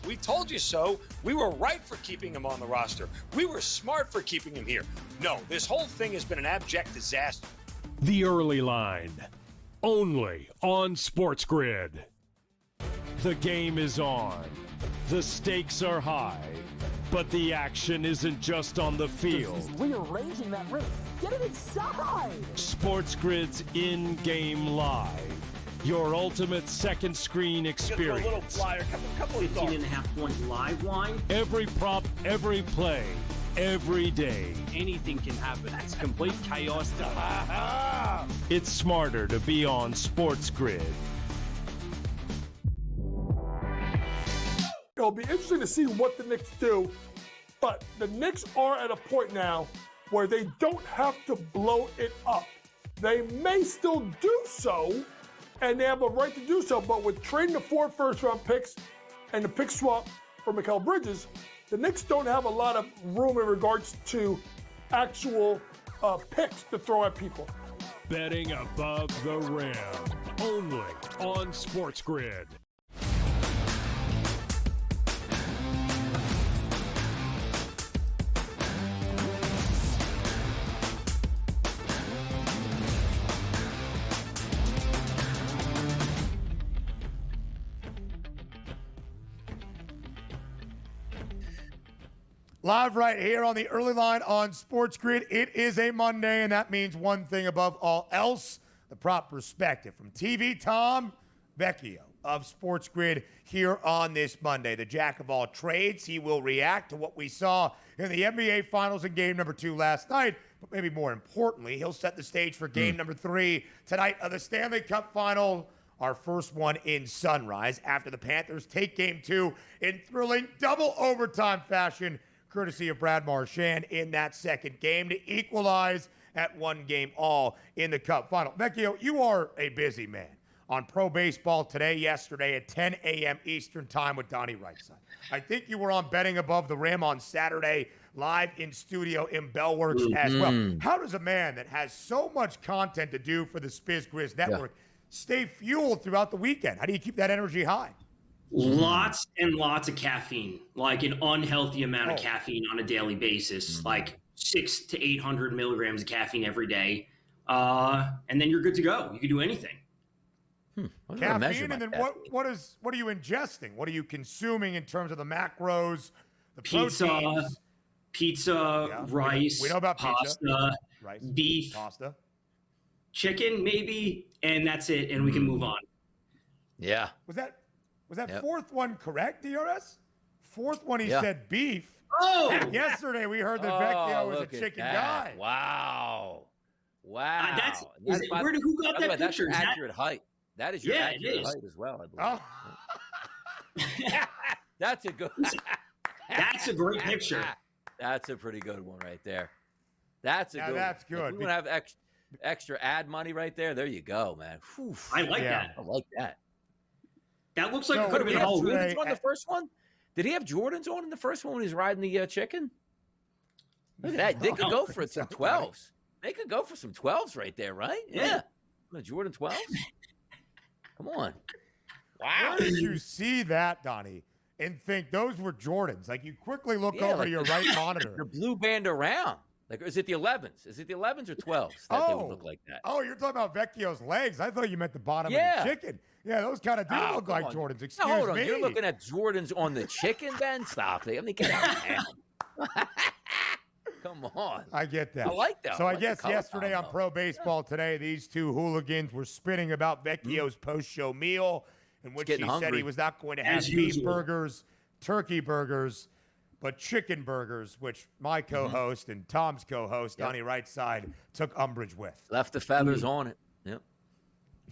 we told you so. We were right for keeping him on the roster. We were smart for keeping him here. No, this whole thing has been an abject disaster. The Early Line, only on SportsGrid. The game is on. The stakes are high, but the action isn't just on the field. He's rearranging that rim. Get it inside! SportsGrid's in-game live. Your ultimate second screen experience. A little flyer, couple of 18.5-point live line. Every prop, every play, every day. Anything can happen. It's complete chaos. It's smarter to be on SportsGrid. It'll be interesting to see what the Knicks do, but the Knicks are at a point now where they don't have to blow it up. They may still do so, and they have a right to do so, but with trading the 4 first-round picks and the pick swap for Mikal Bridges, the Knicks don't have a lot of room in regards to actual picks to throw at people. Betting above the rim, only on SportsGrid. Live right here on the early line on SportsGrid. It is a Monday, and that means one thing above all else, the prop perspective from TV Tom Vecchio of SportsGrid here on this Monday. The jack of all trades. He will react to what we saw in the NBA Finals in game number 2 last night, but maybe more importantly, he'll set the stage for game number 3 tonight of the Stanley Cup Final. Our first one in Sunrise after the Panthers take game 2 in thrilling double overtime fashion, courtesy of Brad Marchand in that second game to equalize at 1 game all in the Cup Final. Vecchio, you are a busy man on Pro Baseball Today, yesterday at 10 a.m. Eastern Time with Donnie Rightside. I think you were on Betting Above the Rim on Saturday, live in studio in Bellworks as well. How does a man that has so much content to do for the SportsGrid Network stay fueled throughout the weekend? How do you keep that energy high? Lots and lots of caffeine, like an unhealthy amount of caffeine on a daily basis, like 600 to 800 milligrams of caffeine every day. And then you're good to go. You can do anything. Caffeine, and then what are you ingesting? What are you consuming in terms of the macros, the proteins? Pizza, rice, we know about pasta, pizza, rice, beef, pasta, chicken, maybe, and that's it, and we can move on. Yeah. Was that fourth one correct, DRS? Fourth one, he said beef. Oh! Yesterday we heard that Vecchio was a chicken guy. Wow. Who got that That's picture? your accurate height. That is your accurate height as well, I believe. That's a good. That's a great picture. That's a pretty good one right there. That's a good. That's one. good. If we want to have extra ad money right there. There you go, man. Whew. I like that. I like that. That looks like it could have been a whole. Jordans on the first one? Did he have Jordans on in the first one when he's riding the chicken? Look at that. They could go for some 12s. They could go for some 12s right there, right? Yeah. Jordan 12s? Come on. Wow. Where did you see that, Donnie, and think those were Jordans? Like, you quickly look over to your right monitor. The blue band around. Like, is it the 11s? Is it the 11s or 12s that they would look like that? Oh, you're talking about Vecchio's legs. I thought you meant the bottom of the chicken. Yeah, those kind of do look like Jordans. Excuse me. Hold on. You're looking at Jordans on the chicken, Ben? Stop it. I mean, get out of town. Come on. I get that. I like that. So I guess yesterday on Pro Baseball Today, these two hooligans were spinning about Vecchio's post-show meal, in which he said he was not going to have beef burgers, turkey burgers, but chicken burgers, which my co-host and Tom's co-host, Donnie Rightside, took umbrage with. Left the feathers on it. Yep.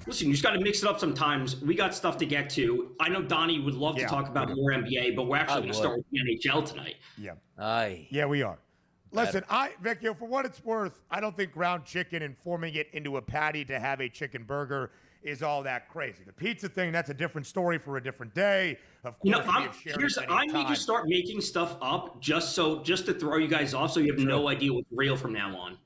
Listen, you just got to mix it up sometimes. We got stuff to get to. I know Donnie would love to talk about more NBA, but we're actually going to start with the NHL tonight. Yeah. Yeah, we are. Listen, Vecchio, for what it's worth, I don't think ground chicken and forming it into a patty to have a chicken burger is all that crazy. The pizza thing, that's a different story for a different day. Of course, I need to start making stuff up just to throw you guys off so you have no idea what's real from now on.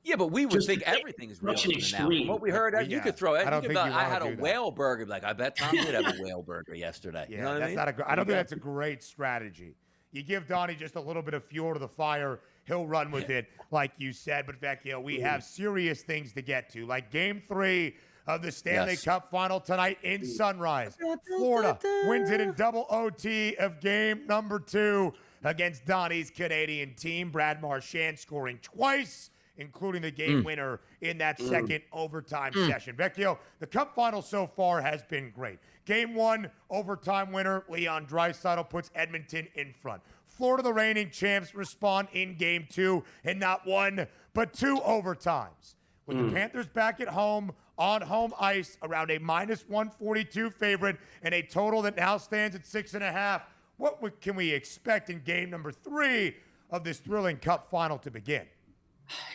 Yeah, but we would think everything is real from now. From what we heard, you could throw it. I had a whale burger. Like, I bet Tom did have a whale burger yesterday. Yeah, you know what I mean? I don't think that's a great strategy. You give Donnie just a little bit of fuel to the fire, he'll run with it, like you said. But, Vecchio, we have serious things to get to, like Game 3 of the Stanley Cup Final tonight in Sunrise. Florida wins it in double OT of game number 2 against Donnie's Canadian team. Brad Marchand scoring twice, including the game winner in that second overtime session. Vecchio, the Cup Final so far has been great. Game 1, overtime winner, Leon Draisaitl puts Edmonton in front. Florida, the reigning champs, respond in Game 2 in not 1, but 2 overtimes. With the Panthers back at home, on home ice, around a minus 142 favorite, and a total that now stands at 6.5. What can we expect in game number 3 of this thrilling Cup Final to begin?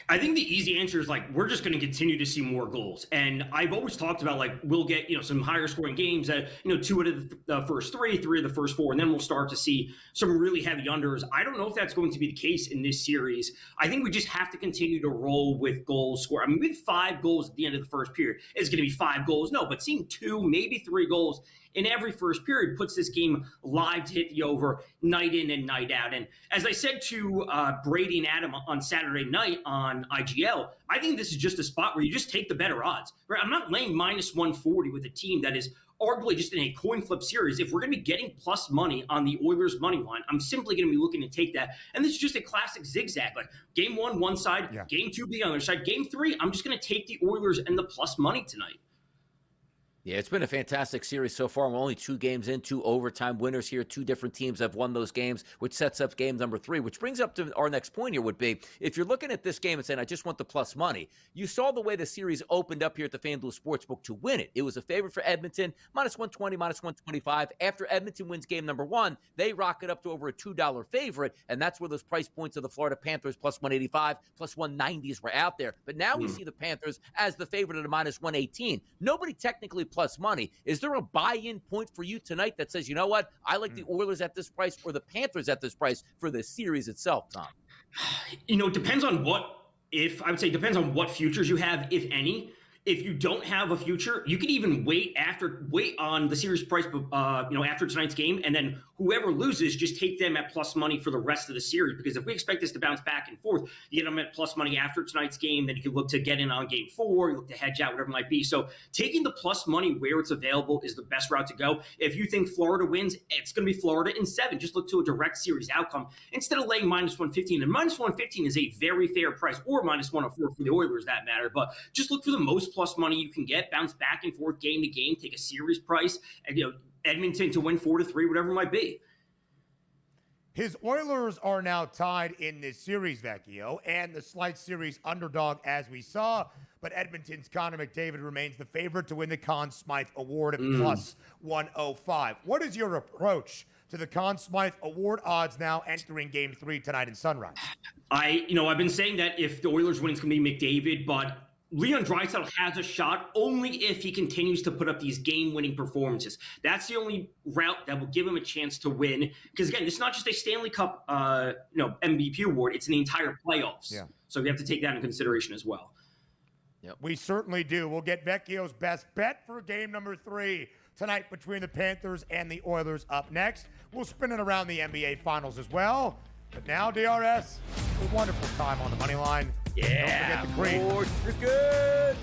I think the easy answer is we're just going to continue to see more goals. And I've always talked about we'll get, some higher scoring games that, 2 out of the first 3 of the first 4, and then we'll start to see some really heavy unders. I don't know if that's going to be the case in this series. I think we just have to continue to roll with goals scored. I mean, with 5 goals at the end of the first period, it's going to be 5 goals. No, but seeing 2, maybe 3 goals in every first period puts this game live to hit the over night in and night out. And as I said to Brady and Adam on Saturday night on IGL, I think this is just a spot where you just take the better odds. Right? I'm not laying minus 140 with a team that is arguably just in a coin flip series. If we're going to be getting plus money on the Oilers money line, I'm simply going to be looking to take that. And this is just a classic zigzag. Game 1, one side, game 2, the other side. Game 3, I'm just going to take the Oilers and the plus money tonight. Yeah, it's been a fantastic series so far. We're only 2 games in, 2 overtime winners here. 2 different teams have won those games, which sets up game number 3, which brings up to our next point here would be, if you're looking at this game and saying, I just want the plus money, you saw the way the series opened up here at the FanDuel Sportsbook to win it. It was a favorite for Edmonton, minus 120, minus 125. After Edmonton wins game number 1, they rocket up to over a $2 favorite, and that's where those price points of the Florida Panthers, plus 185, plus 190s were out there. But now we see the Panthers as the favorite at a minus 118. Nobody technically plus money. Is there a buy-in point for you tonight that says, you know what, I like the Oilers at this price or the Panthers at this price for the series itself, Tom? It depends on depends on what futures you have, if any. If you don't have a future, you can even wait on the series price, after tonight's game, and then whoever loses, just take them at plus money for the rest of the series. Because if we expect this to bounce back and forth, you get them at plus money after tonight's game, then you can look to get in on game 4, you look to hedge out, whatever it might be. So taking the plus money where it's available is the best route to go. If you think Florida wins, it's going to be Florida in 7. Just look to a direct series outcome instead of laying minus 115. And minus 115 is a very fair price, or minus 104 for the Oilers, that matter. But just look for the most plus money you can get, bounce back and forth game to game, take a series price, and Edmonton to win 4-3, whatever it might be. His Oilers are now tied in this series, Vecchio, and the slight series underdog as we saw, but Edmonton's Connor McDavid remains the favorite to win the Conn Smythe Award at plus 105. What is your approach to the Conn Smythe Award odds now entering game 3 tonight in Sunrise? I've been saying that if the Oilers win, it's going to be McDavid, but Leon Draisaitl has a shot only if he continues to put up these game-winning performances. That's the only route that will give him a chance to win. Because again, it's not just a Stanley Cup, MVP award; it's in the entire playoffs. Yeah. So we have to take that into consideration as well. Yep. We certainly do. We'll get Vecchio's best bet for game number 3 tonight between the Panthers and the Oilers up next. We'll spin it around the NBA Finals as well. But now, DRS, a wonderful time on the money line. Yeah, don't forget the green. You're good.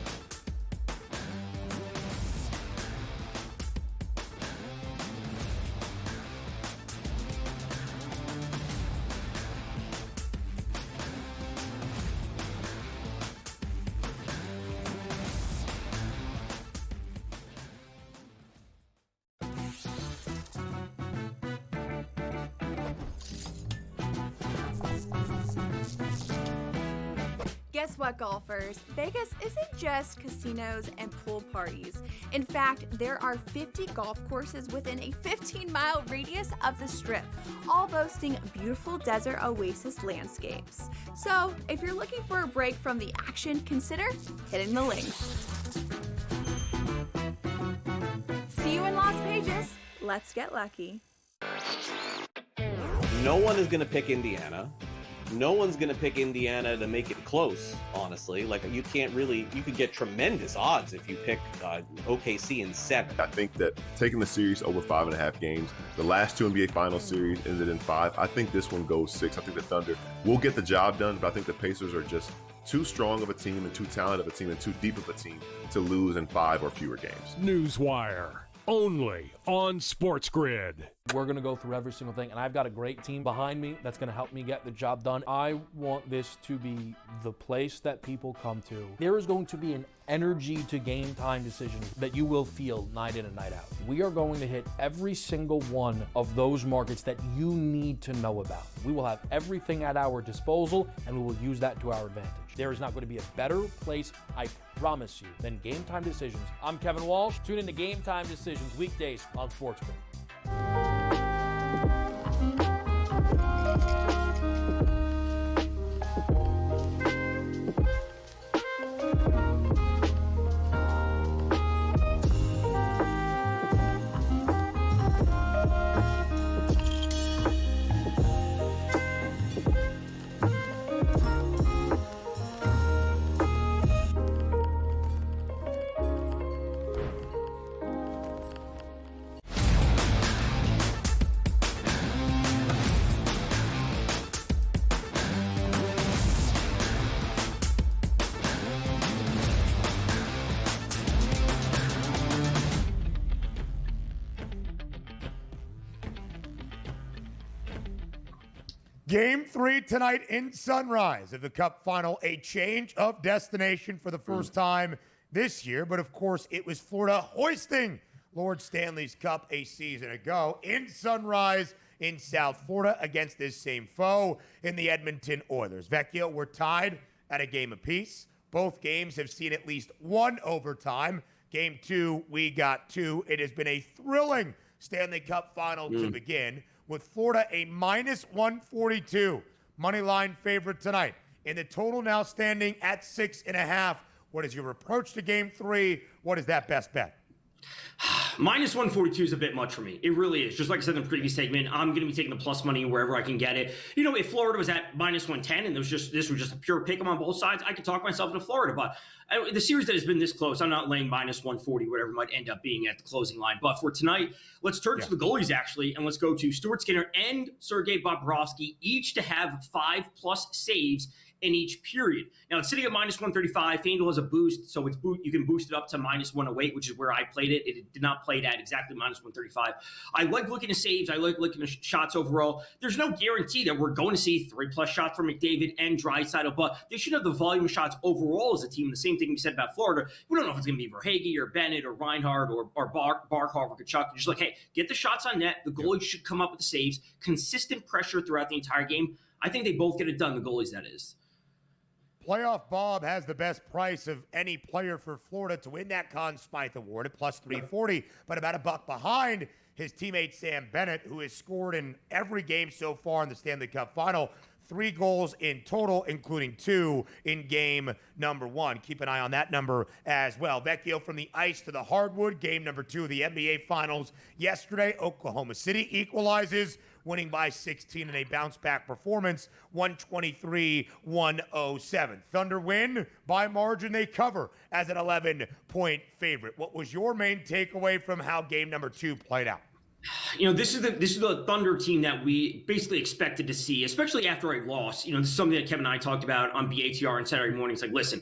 Guess what, golfers? Vegas isn't just casinos and pool parties. In fact, there are 50 golf courses within a 15-mile radius of the Strip, all boasting beautiful desert oasis landscapes. So, if you're looking for a break from the action, consider hitting the links. See you in Las Vegas. Let's get lucky. No one is going to pick Indiana. No one's going to pick Indiana to make it close, honestly. You could get tremendous odds if you pick OKC in 7. I think that taking the series over 5.5 games, the last 2 NBA Finals series ended in 5. I think this one goes 6. I think the Thunder will get the job done, but I think the Pacers are just too strong of a team and too talented of a team and too deep of a team to lose in 5 or fewer games. Newswire, only on SportsGrid. We're going to go through every single thing, and I've got a great team behind me that's going to help me get the job done. I want this to be the place that people come to. There is going to be an energy to game time decisions that you will feel night in and night out. We are going to hit every single one of those markets that you need to know about. We will have everything at our disposal, and we will use that to our advantage. There is not going to be a better place, I promise you, than Game Time Decisions. I'm Kevin Walsh. Tune in to Game Time Decisions weekdays on SportsGrid. Game 3 tonight in Sunrise of the Cup Final, a change of destination for the first time this year. But of course, it was Florida hoisting Lord Stanley's Cup a season ago in Sunrise in South Florida against this same foe in the Edmonton Oilers. Vecchio, we're tied at a game apiece. Both games have seen at least one overtime. Game 2, we got 2. It has been a thrilling Stanley Cup Final to begin, with Florida a minus 142 money line favorite tonight. And the total now standing at 6.5. What is your approach to Game 3? What is that best bet? Minus 142 is a bit much for me. It really is. Just like I said in the previous segment, I'm going to be taking the plus money wherever I can get it. You know, if Florida was at minus 110 and this was just a pure pick 'em on both sides, I could talk myself into Florida. But the series that has been this close, I'm not laying minus 140, whatever it might end up being at the closing line. But for tonight, let's turn to the goalies, actually, and let's go to Stuart Skinner and Sergei Bobrovsky, each to have 5+ saves in each period. Now, it's sitting at minus 135. FanDuel has a boost, so you can boost it up to minus 108, which is where I played it. It did not play it at exactly minus 135. I like looking at saves. I like looking at shots overall. There's no guarantee that we're going to see 3+ shots from McDavid and Draisaitl, but they should have the volume of shots overall as a team. The same thing we said about Florida. We don't know if it's going to be Verhaeghe or Bennett or Reinhart or Barkov or Kachuk. Just like, hey, get the shots on net. The goalies should come up with the saves. Consistent pressure throughout the entire game. I think they both get it done, the goalies, that is. Playoff Bob has the best price of any player for Florida to win that Conn Smythe Award at plus 340, but about $1 behind his teammate Sam Bennett, who has scored in every game so far in the Stanley Cup Final. 3 goals in total, including 2 in game number 1. Keep an eye on that number as well. Vecchio from the ice to the hardwood. Game number 2 of the NBA Finals yesterday. Oklahoma City equalizes, winning by 16 in a bounce-back performance, 123-107. Thunder win by margin. They cover as an 11-point favorite. What was your main takeaway from how game number 2 played out? You know, this is the Thunder team that we basically expected to see, especially after a loss. You know, this is something that Kevin and I talked about on BATR on Saturday morning. It's like, listen,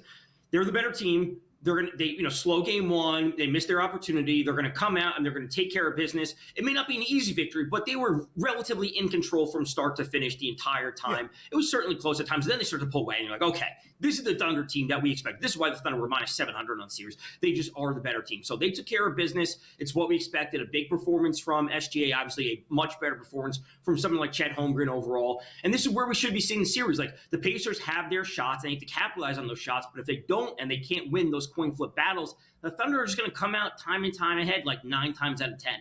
they're the better team. They slow game 1. They missed their opportunity. They're going to come out and they're going to take care of business. It may not be an easy victory, but they were relatively in control from start to finish the entire time. Yeah. It was certainly close at times. And then they started to pull away, and you're like, okay, this is the Thunder team that we expect. This is why the Thunder were minus 700 on the series. They just are the better team. So they took care of business. It's what we expected. A big performance from SGA, obviously a much better performance from someone like Chet Holmgren overall. And this is where we should be seeing the series. Like, the Pacers have their shots. They need to capitalize on those shots. But if they don't and they can't win those coin flip battles, the Thunder are just going to come out time and time ahead, like 9 times out of 10.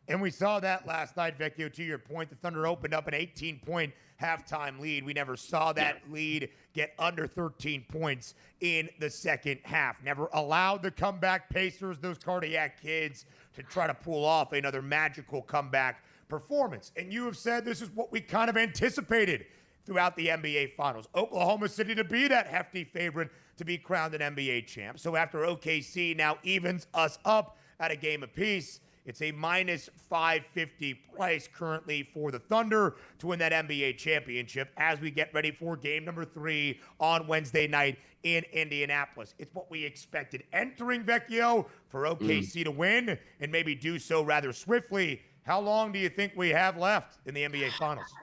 And we saw that last night, Vecchio, to your point. The Thunder opened up an 18-point halftime lead. We never saw that lead get under 13 points in the second half. Never allowed the comeback Pacers, those cardiac kids, to try to pull off another magical comeback performance. And you have said this is what we kind of anticipated throughout the NBA Finals. Oklahoma City to be that hefty favorite to be crowned an NBA champ. So after OKC now evens us up at a game apiece, it's a minus 550 price currently for the Thunder to win that NBA championship as we get ready for game number 3 on Wednesday night in Indianapolis. It's what we expected entering, Vecchio, for OKC to win and maybe do so rather swiftly. How long do you think we have left in the NBA Finals?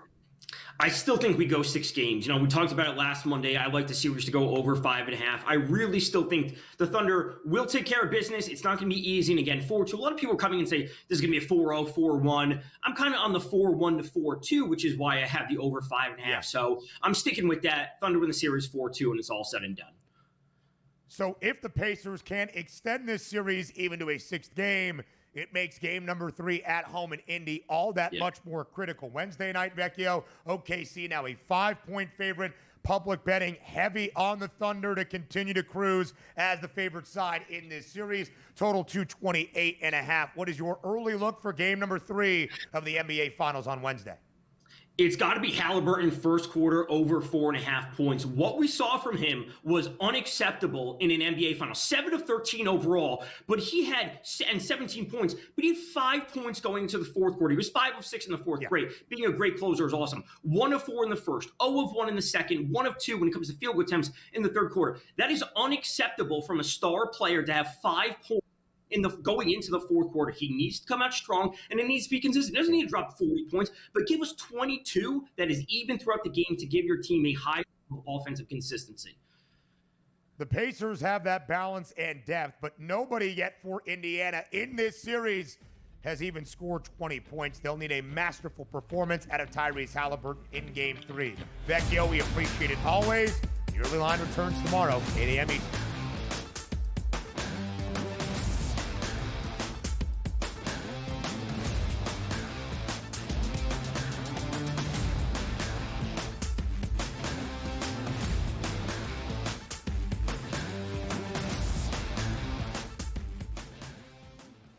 I still think we go 6 games. You know, we talked about it last Monday. I like the series to go over 5.5. I really still think the Thunder will take care of business. It's not going to be easy. And again, 4-2. A lot of people are coming and say this is going to be a 4-0, 4-1. I'm kind of on the 4-1 to 4-2, which is why I have the over 5.5. Yeah. So I'm sticking with that. Thunder win the series 4-2, and it's all said and done. So if the Pacers can extend this series even to a 6th game, it makes game number 3 at home in Indy all that much more critical. Wednesday night, Vecchio, OKC now a 5-point favorite. Public betting heavy on the Thunder to continue to cruise as the favorite side in this series. Total 228.5. What is your early look for game number 3 of the NBA Finals on Wednesday? It's got to be Halliburton first quarter over 4.5 points. What we saw from him was unacceptable in an NBA final. 7 of 13 overall, but he had 17 points, but he had 5 points going into the fourth quarter. He was 5 of 6 in the fourth. Great. Being a great closer is awesome. 1 of 4 in the first, 0 of 1 in the second, 1 of 2 when it comes to field goal attempts in the third quarter. That is unacceptable from a star player to have 5 points going into the fourth quarter. He needs to come out strong, and it needs to be consistent. He doesn't need to drop 40 points, but give us 22 that is even throughout the game to give your team a high level of offensive consistency. The Pacers have that balance and depth, but nobody yet for Indiana in this series has even scored 20 points. They'll need a masterful performance out of Tyrese Halliburton in Game 3. Vecchio, we appreciate it always. The early line returns tomorrow, 8 a.m. Eastern.